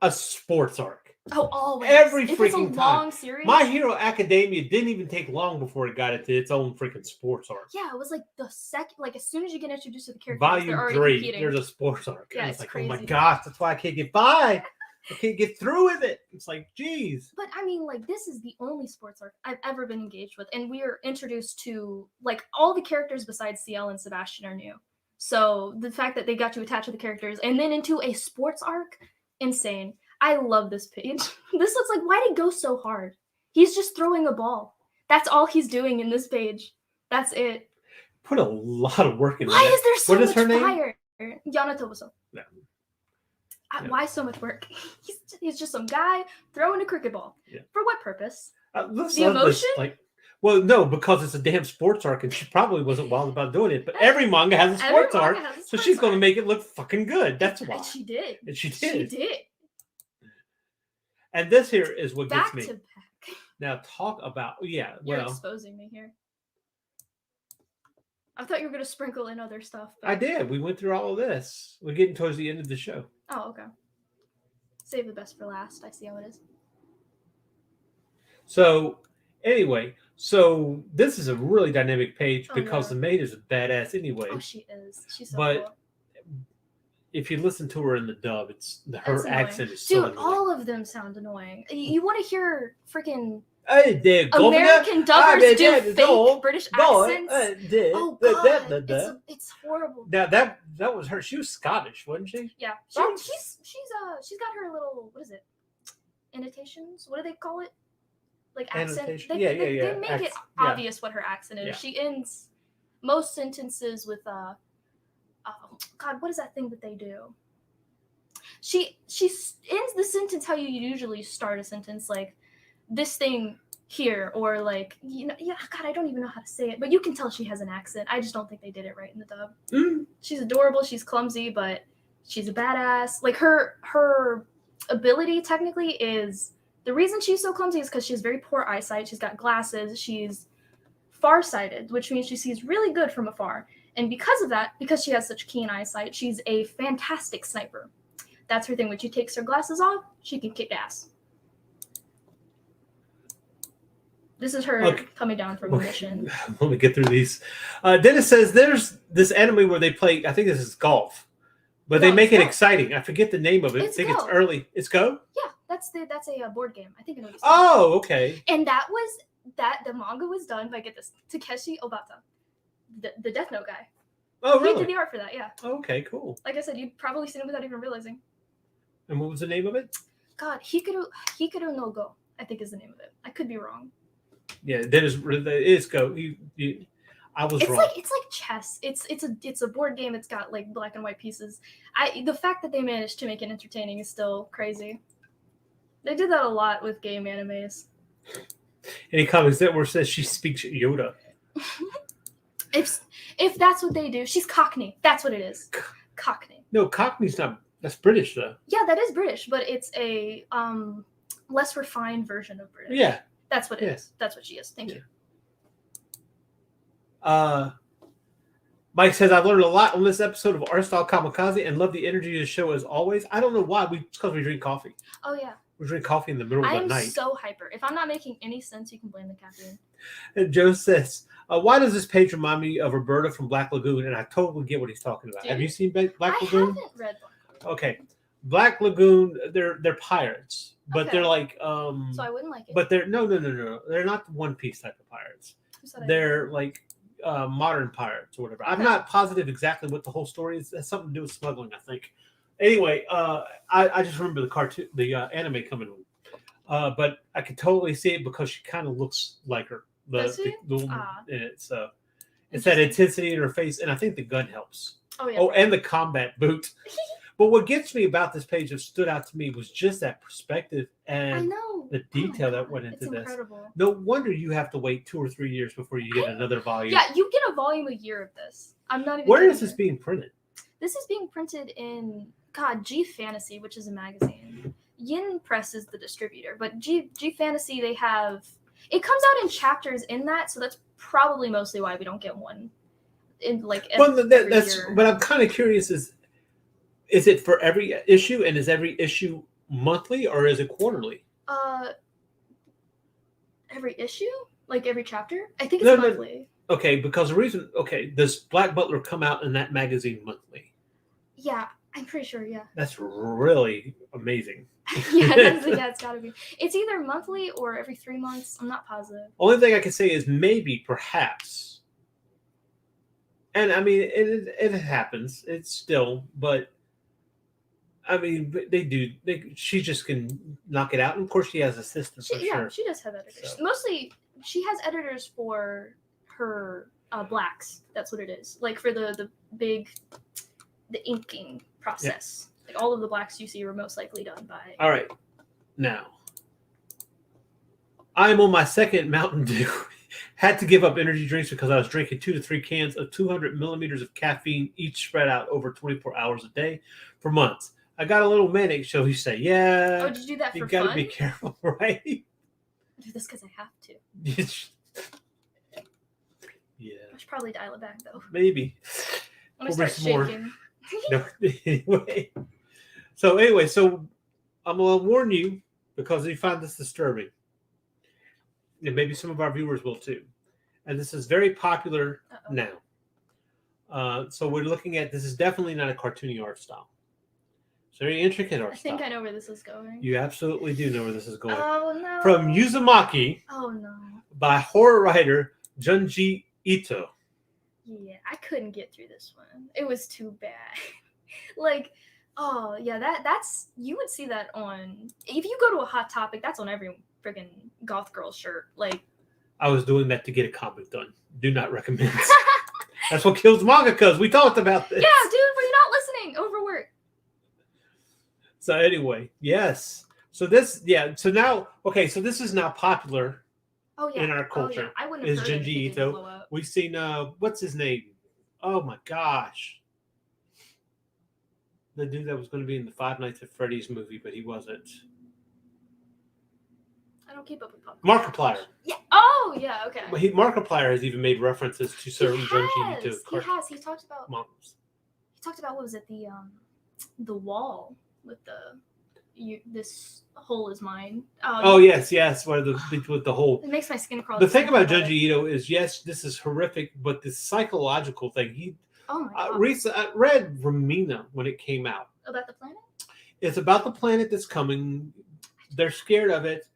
a sports arc. Oh, always. Every if freaking it's a time. long series. My Hero Academia didn't even take long before it got into its own freaking sports arc. Yeah, it was the second, as soon as you get introduced to the characters, Volume they're already 3, competing. there's a sports arc. Yeah, And it's crazy. Oh my gosh, that's why I can't get by. I can't get through with it. It's geez. But I mean, this is the only sports arc I've ever been engaged with, and we are introduced to all the characters besides CL and Sebastian are new. So the fact that they got to attach to the characters and then into a sports arc, insane. I love this page. This looks why did he go so hard? He's just throwing a ball. That's all he's doing in this page. That's it. Put a lot of work into Why that. is there so What much is her name? fire? Yana Toboso. Yeah. Yeah. Why so much work? He's just some guy throwing a cricket ball. Yeah. For what purpose? Let's The love this, emotion? well, no, because it's a damn sports arc, and she probably wasn't wild about doing it. But every manga has a Every sports manga arc, has a so sports she's going to arc. make it look fucking good. That's why. And she did. And she She did. did. And this here is what Back gets to me. back. Now talk about You're well, exposing me here. I thought you were going to sprinkle in other stuff. But... I did. We went through all of this. We're getting towards the end of the show. Oh, okay. Save the best for last. I see how it is. So anyway, so this is a really dynamic page because yeah. the maid is a badass anyway. Oh, she is. She's so But cool. if you listen to her in the dub, her That's annoying. accent is so Dude, annoying. all of them sound annoying. You want to hear freaking Hey, there, American dubbers do fake British accents? Oh god, it's horrible. Now that was her. She was Scottish, wasn't she? Yeah, Oh. she's got her little, what is it? Annotations? What do they call it? Accent. Annotation? They Yeah. make it Accent, yeah. obvious what her accent is. Yeah. She ends most sentences with oh god, what is that thing that they do? She ends the sentence how you usually start a sentence, this thing here, or god, I don't even know how to say it, but you can tell she has an accent. I just don't think they did it right in the dub. She's adorable, she's clumsy, but she's a badass. Her ability technically is, the reason she's so clumsy is because she has very poor eyesight. She's got glasses. She's farsighted, which means she sees really good from afar. And because of that, because she has such keen eyesight, she's a fantastic sniper. That's her thing. When she takes her glasses off, she can kick ass. This is her coming down from a mission. Let me get through these. Dennis says there's this anime where they play, I think this is golf, but they make it exciting. I forget the name of it. I think it's early. It's Go? Yeah, that's a board game. I think I know what you're saying. Oh, okay. And the manga was done by, get this, Takeshi Obata, the Death Note guy. Oh, He really? did the art for that, yeah. Okay, cool. Like I said, you'd probably seen it without even realizing. And what was the name of it? God, Hikaru no Go, I think is the name of it. I could be wrong. Yeah, that is Go. I was wrong. It's like chess. It's a board game. It's got like black and white pieces. The fact that they managed to make it entertaining is still crazy. They did that a lot with game animes. Any comments that where it says she speaks Yoda? If that's what they do, she's Cockney. That's what it is. Cockney. No, Cockney's not. That's British though. Yeah, that is British, but it's a less refined version of British. Yeah. That's what it is. That's what she is. Thank you. Mike says, I've learned a lot on this episode of Art Style Kamikaze and love the energy of the show as always. I don't know why. It's because we drink coffee. Oh, yeah. We drink coffee in the middle of the night. I am so hyper. If I'm not making any sense, you can blame the caffeine. And Joe says, why does this page remind me of Roberta from Black Lagoon? And I totally get what he's talking about. Have you seen Black Lagoon? I haven't read Black Lagoon. Okay. Black Lagoon, they're pirates. But they're like... so I wouldn't like it. But they're... No. They're not the One Piece type of pirates. They're like... modern pirates or whatever. I'm not positive exactly what the whole story is. That's something to do with smuggling, I think. Anyway, I just remember the anime coming on. But I could totally see it because she kind of looks like her. The woman in it. So it's that intensity in her face, and I think the gun helps. Oh, yeah. Oh, and the combat boot. But what gets me about this page that stood out to me was just that perspective and the detail that went into this. Incredible. No wonder you have to wait 2 or 3 years before you get another volume. Yeah, you get a volume a year of this. I'm not even. Where is this being printed? This is being printed in G Fantasy, which is a magazine. Yin Press is the distributor, but G Fantasy, they have it comes out in chapters in that, so that's probably mostly why we don't get one in like every year. But I'm kind of curious: is it for every issue, and is every issue monthly or is it quarterly? Every issue, like every chapter. I think it's monthly. No. Okay, because the reason. Okay, does Black Butler come out in that magazine monthly? Yeah, I'm pretty sure. Yeah. That's really amazing. Yeah, it's gotta be. It's either monthly or every 3 months. I'm not positive. Only thing I can say is maybe, perhaps. And I mean, it happens. It's still, but I mean, she just can knock it out. And of course, she has assistants. Yeah, she does have editors. So. Mostly, she has editors for her blacks. That's what it is. Like for the inking process. Yeah. Like all of the blacks you see were most likely done by. All right, now I'm on my second Mountain Dew. Had to give up energy drinks because I was drinking 2 to 3 cans of 200 millimeters of caffeine, each spread out over 24 hours a day for months. I got a little manic, so he said, yeah. Oh, did you do that for fun? You got to be careful, right? I do this because I have to. Yeah. I should probably dial it back, though. Maybe. I'm going to start shaking. No, anyway. So I'm going to warn you because you find this disturbing. And maybe some of our viewers will too. And this is very popular now. So we're looking at, this is definitely not a cartoony art style. It's very intricate art style. I think I know where this is going. You absolutely do know where this is going. Oh, no. From Uzumaki. Oh, no. By horror writer Junji Ito. Yeah, I couldn't get through this one. It was too bad. Like, oh, yeah, that's, you would see that on, if you go to a Hot Topic, that's on every friggin' goth girl shirt. Like, I was doing that to get a comic done. Do not recommend. That's what kills manga, cuz we talked about this. Yeah, dude, but you're not listening. Overwork. So anyway, yes. So this, so now, okay, so this is now popular in our culture. I wouldn't have heard Junji Ito. We've seen, what's his name? Oh my gosh. The dude that was going to be in the Five Nights at Freddy's movie, but he wasn't. I don't keep up with pop. Markiplier. Yeah. Oh, yeah. Okay. Well, Markiplier has even made references to certain Junji Ito. He has. He talked about. Monsters. He talked about, what was it? The wall with this hole is mine. Oh yes, with the whole. It makes my skin crawl. The thing about Junji Ito is, yes, this is horrific, but the psychological thing. Oh my god. I read Romina when it came out. About the planet? It's about the planet that's coming. They're scared of it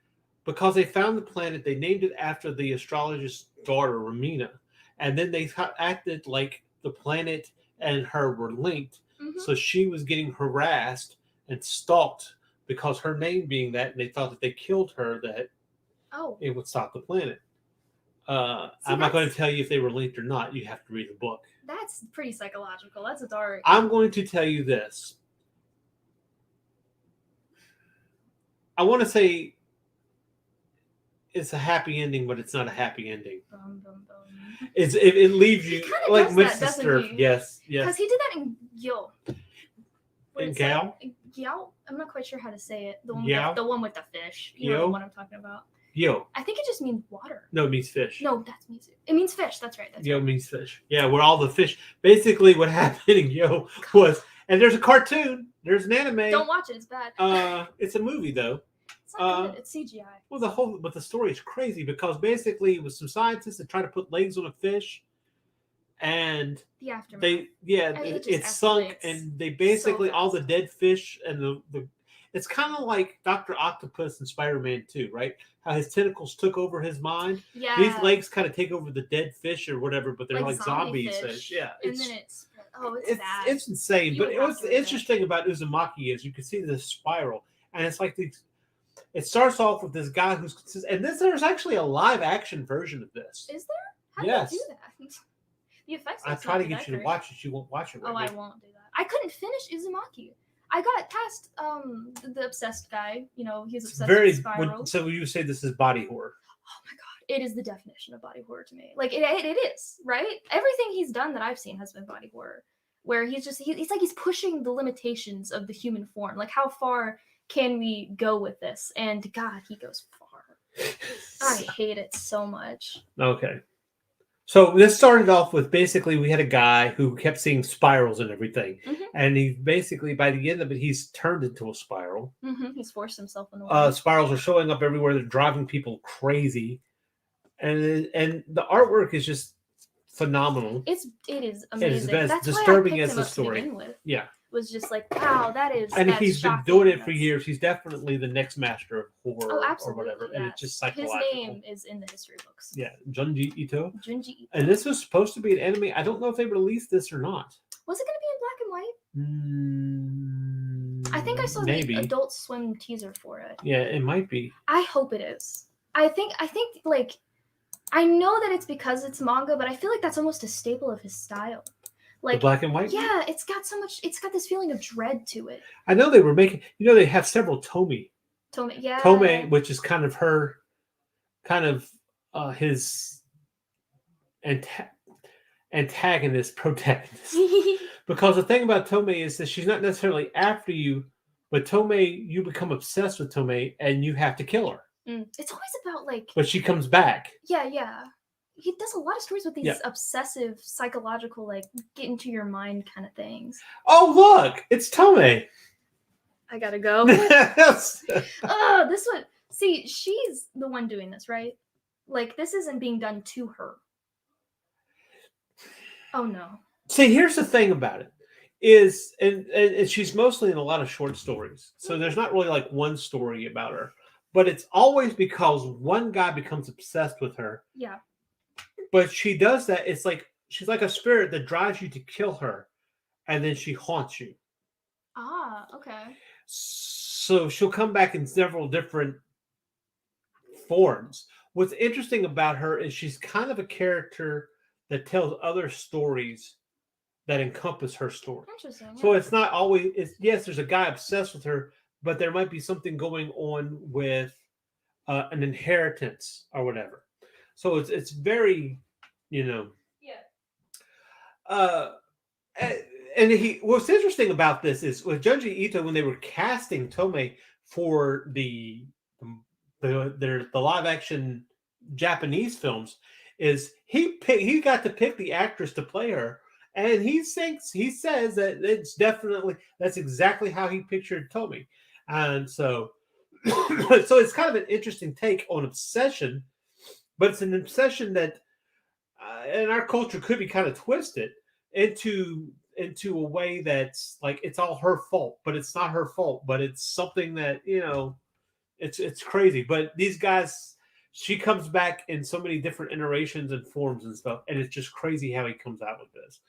because they found the planet. They named it after the astrologer's daughter, Romina. And then they acted like the planet and her were linked. Mhm. So she was getting harassed and stalked because her name being that, and they thought that they killed her, that Oh, it would stop the planet. I'm not that's- going to tell you if they were linked or not. You have to read the book. that's pretty psychological. That's a dark. I'm going to tell you this. I want to say it's a happy ending, but it's not a happy ending. Bum, bum, bum. It leaves you He kinda like does mixed that, doesn't disturbed. he? Yes, Because yes. he did that in Yo. What In is Gal? that? Yao? I'm not quite sure how to say it. Yao? The one with the fish. You know Yo? the one I'm talking about. Yo. I think it just means water. No, it means fish. No, that's means it means fish. That's right. That's Yo right. means fish. Yeah, where all the fish. Basically, what happened in Yo was, and there's a cartoon. There's an anime. Don't watch it. It's bad. It's a movie though. It's not good. It's CGI. Well, but the story is crazy because basically it was some scientists that tried to put legs on a fish, and The aftermath. it just sunk, escalates and they basically all the fast. dead fish and the it's kind of like Dr. Octopus and Spider-Man 2, right? How his tentacles took over his mind. Yeah. These legs kind of take over the dead fish or whatever, but they're like zombie fish. Yeah, And then it's bad. it's insane. You But would have what's to read it. interesting about Uzumaki is you can see this spiral, and it's like these. It starts off with this guy who's, and there's actually a live action version of this. Is there? How do Yes. they do that? The effects. I look try to something get you to accurate. watch it. You won't watch it. Oh, Right I won't do that. I couldn't finish Uzumaki. I got past the obsessed guy. You know, he's obsessed Very. with Spiral. So you say this is body horror? Oh my god, it is the definition of body horror to me. Like it is, right? Everything he's done that I've seen has been body horror, where he's like he's pushing the limitations of the human form. Like how far can we go with this? And God, he goes far. I hate it so much. Okay. So this started off with basically we had a guy who kept seeing spirals and everything, and he basically by the end of it he's turned into a spiral. He's forced himself in the way. Spirals are showing up everywhere. They're driving people crazy, and the artwork is just phenomenal. It is It is amazing. as That's disturbing why I picked as him the up to story. begin with. Yeah, Was just like, wow, and that's he's been shocking. doing it for That's- years. He's definitely the next master of horror Oh, or absolutely. whatever, and it's yes. just psychological. His name is in the history books. Yeah, Junji Ito. Junji Ito. And this was supposed to be an anime. I don't know if they released this or not. Was it going to be in black and white? I think I saw maybe. the Adult Swim teaser for it. Yeah, it might be. I hope it is. I think like I know that it's because it's manga, but I feel like that's almost a staple of his style. The Like black and white. yeah, it's got this feeling of dread to it. I know they were making. You know, they have several Tomy. Yeah. Tomei, which is kind of his antagonist, protagonist. Because the thing about Tomei is that she's not necessarily after you, but Tomei, you become obsessed with Tomei and you have to kill her. It's always about like But she comes back. yeah. He does a lot of stories with these Yeah. obsessive, psychological, like get into your mind kind of things. Oh, look, it's Tomei. I gotta go. Yes. Oh, this one. See, she's the one doing this, right? Like this isn't being done to her. Oh no. See, here's the thing about it is, and she's mostly in a lot of short stories. So there's not really like one story about her, but it's always because one guy becomes obsessed with her. Yeah. But she does that. It's like she's like a spirit that drives you to kill her, and then she haunts you. Ah, okay. So she'll come back in several different forms. What's interesting about her is she's kind of a character that tells other stories that encompass her story. Interesting. So yeah. it's not always. Yes, there's a guy obsessed with her, but there might be something going on with an inheritance or whatever. So it's very, Yeah. And what's interesting about this is with Junji Ito when they were casting Tomei for the live action Japanese films, is he got to pick the actress to play her, and he says that that's exactly how he pictured Tomei, and so it's kind of an interesting take on obsession, but it's an obsession that in our culture could be kind of twisted into a way that's like it's all her fault, but it's not her fault, but it's something that it's crazy. But these guys, she comes back in so many different iterations and forms and stuff, and it's just crazy how he comes out with this.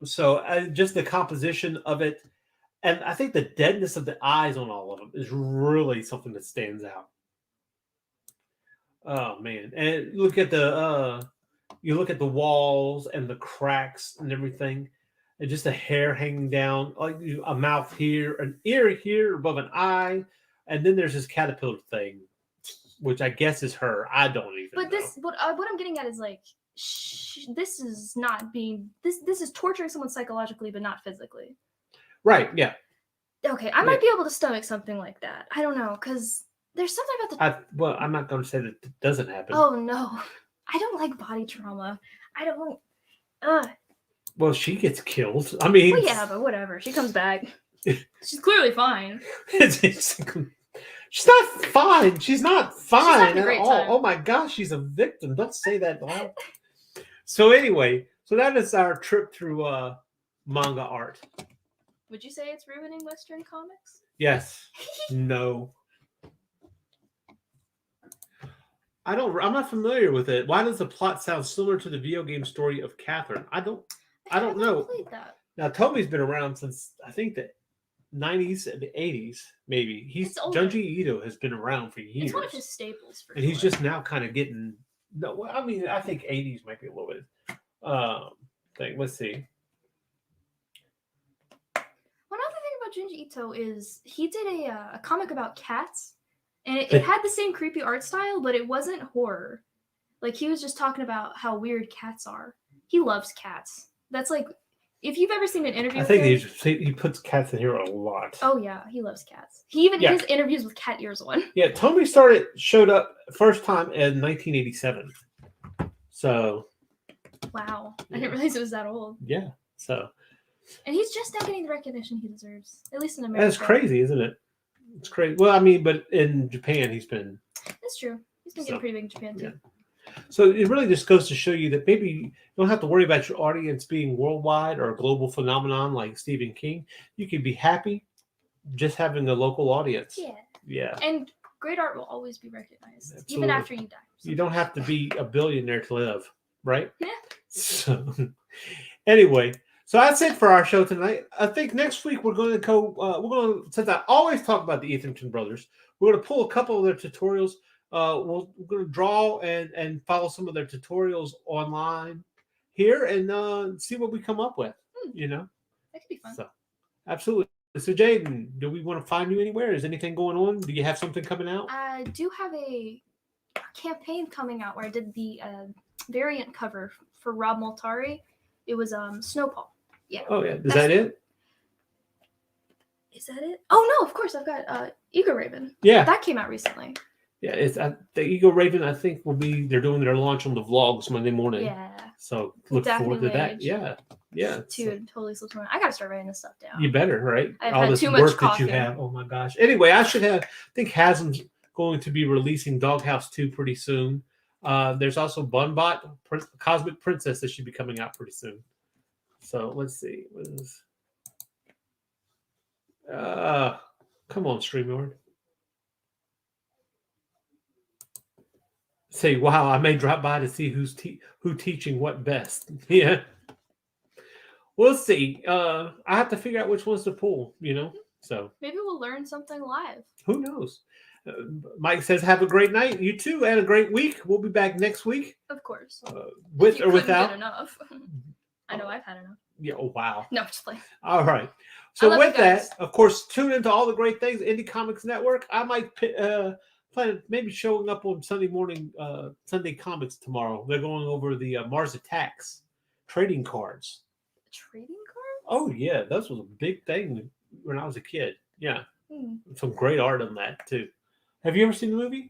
So just the composition of it, and I think the deadness of the eyes on all of them is really something that stands out. Oh man! And you look at the walls and the cracks and everything, and just a hair hanging down, like a mouth here, an ear here above an eye, and then there's this caterpillar thing, which I guess is her. I don't even. But know. what I'm getting at is like, this is not being this is torturing someone psychologically, but not physically. Right? Yeah. Okay, I might be able to stomach something like that. I don't know, because there's something about the. Well, I'm not going to say that it doesn't happen. Oh no, I don't like body trauma. I don't. Well, she gets killed. I mean. Well, yeah, but whatever. She comes back. She's clearly fine. She's not fine. She's not fine at all. Time. Oh my gosh, she's a victim. Don't say that. So anyway, so that is our trip through manga art. Would you say it's ruining Western comics? Yes. No. I'm not familiar with it. Why does the plot sound similar to the video game story of Catherine? I don't know. Played that. Now Toby's been around since I think the 90s and the 80s, maybe. Junji Ito has been around for years. It's one of his staples for and he's just now kind of getting I mean, I think 80s might be a little bit thing. Let's see. One other thing about Junji Ito is he did a comic about cats, and it had the same creepy art style, but it wasn't horror. Like, he was just talking about how weird cats are. He loves cats. That's like, if you've ever seen an interview, I think he puts cats in here a lot. Oh yeah, he loves cats. He even his interviews with cat ears on. Yeah, Toby showed up first time in 1987. So. Wow, I didn't realize it was that old. Yeah, so. And he's just now getting the recognition he deserves, at least in America. That's crazy, isn't it? It's crazy. Well, I mean, but in Japan, he's been. That's true. He's been getting pretty big in Japan too. Yeah. So it really just goes to show you that maybe you don't have to worry about your audience being worldwide or a global phenomenon like Stephen King. You can be happy just having a local audience. Yeah. Yeah. And great art will always be recognized, Absolutely. even after you die. You don't have to be a billionaire to live, right? Yeah. So anyway, so that's it for our show tonight. I think next week we're going to go. Since I always talk about the Etherington brothers, we're going to pull a couple of their tutorials. We're going to draw and follow some of their tutorials online here and see what we come up with. You know, that could be fun. So, absolutely. So, Jaden, do we want to find you anywhere? Is anything going on? Do you have something coming out? I do have a campaign coming out where I did the variant cover for Rob Moltari. It was Snowpaw. Yeah. Oh yeah. Is that it? Is that it? Oh no, of course I've got Ego Raven. Yeah. That came out recently. Yeah, it's the Ego Raven. I think they're doing their launch on the vlogs Monday morning. Yeah. So look forward to that. Yeah. Yeah. Dude, totally slipped my mind. I gotta start writing this stuff down. You better, right? I've had too much coffee. That you have. Oh my gosh. Anyway, I think Haslam's going to be releasing Doghouse 2 pretty soon. There's also Bunbot, Cosmic Princess, that should be coming out pretty soon. So let's see. What is come on, StreamYard. Say, wow, I may drop by to see who's teaching what best. Yeah. We'll see. I have to figure out which ones to pull, you know. So maybe we'll learn something live. Who knows? Mike says, have a great night. You too, and a great week. We'll be back next week. Of course. With or without. Get enough. I know I've had enough. Yeah. Oh, wow. No, just playing. All right. So with that, of course, tune into all the great things. Indie Comics Network. I might plan maybe showing up on Sunday morning, Sunday Comics tomorrow. They're going over the Mars Attacks trading cards. Trading cards? Oh yeah, that was a big thing when I was a kid. Yeah, some great art on that too. Have you ever seen the movie?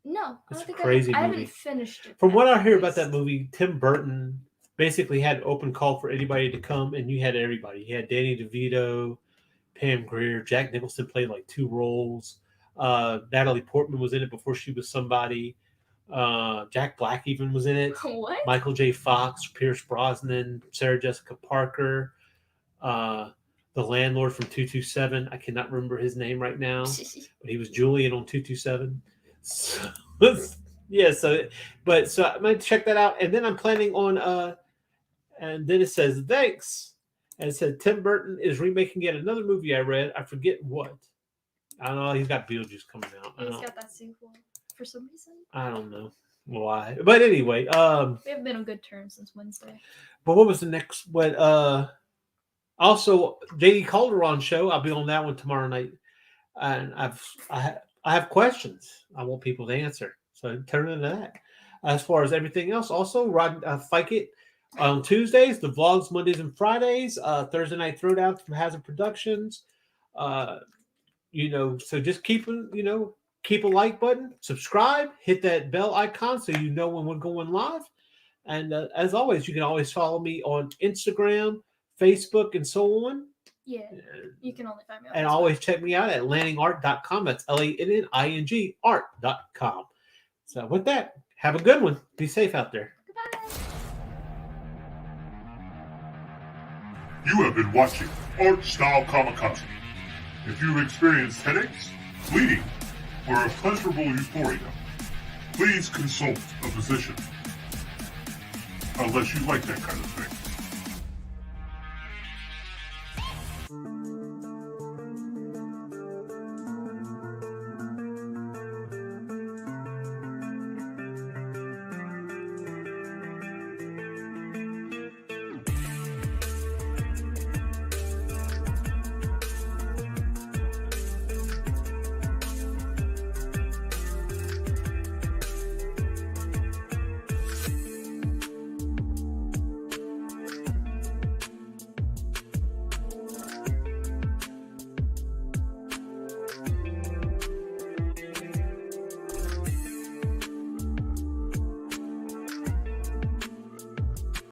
No, it's a crazy movie. I haven't finished it. From what I hear about that movie, Tim Burton basically had an open call for anybody to come, and you had everybody. You had Danny DeVito, Pam Grier, Jack Nicholson played like 2 roles. Natalie Portman was in it before she was somebody. Jack Black even was in it. What? Michael J. Fox, Pierce Brosnan, Sarah Jessica Parker, the landlord from 227. I cannot remember his name right now, but he was Julian on 227. So, Yeah, so I'm gonna check that out, and then I'm planning on and then it says thanks, and it said Tim Burton is remaking yet another movie I read. I forget what. I don't know. He's got Beetlejuice coming out. He's got that sequel for some reason. I don't know why, but anyway, We haven't been on good terms since Wednesday. But what was the next? What also JD Calderon show. I'll be on that one tomorrow night, and I have questions I want people to answer. So turn into that. As far as everything else, also Rod Fike It on Tuesdays, the vlogs Mondays and Fridays, Thursday night throwdown from Hazard Productions. So just keep a like button, subscribe, hit that bell icon so you know when we're going live. And as always, you can always follow me on Instagram, Facebook, and so on. Yeah, you can only find me on And Facebook. always check me out at landingart.com. That's LANNING art.com. So with that, have a good one. Be safe out there. Goodbye. You have been watching Art Style Kamikaze. If you've experienced headaches, bleeding, or a pleasurable euphoria, please consult a physician. Unless you like that kind of thing.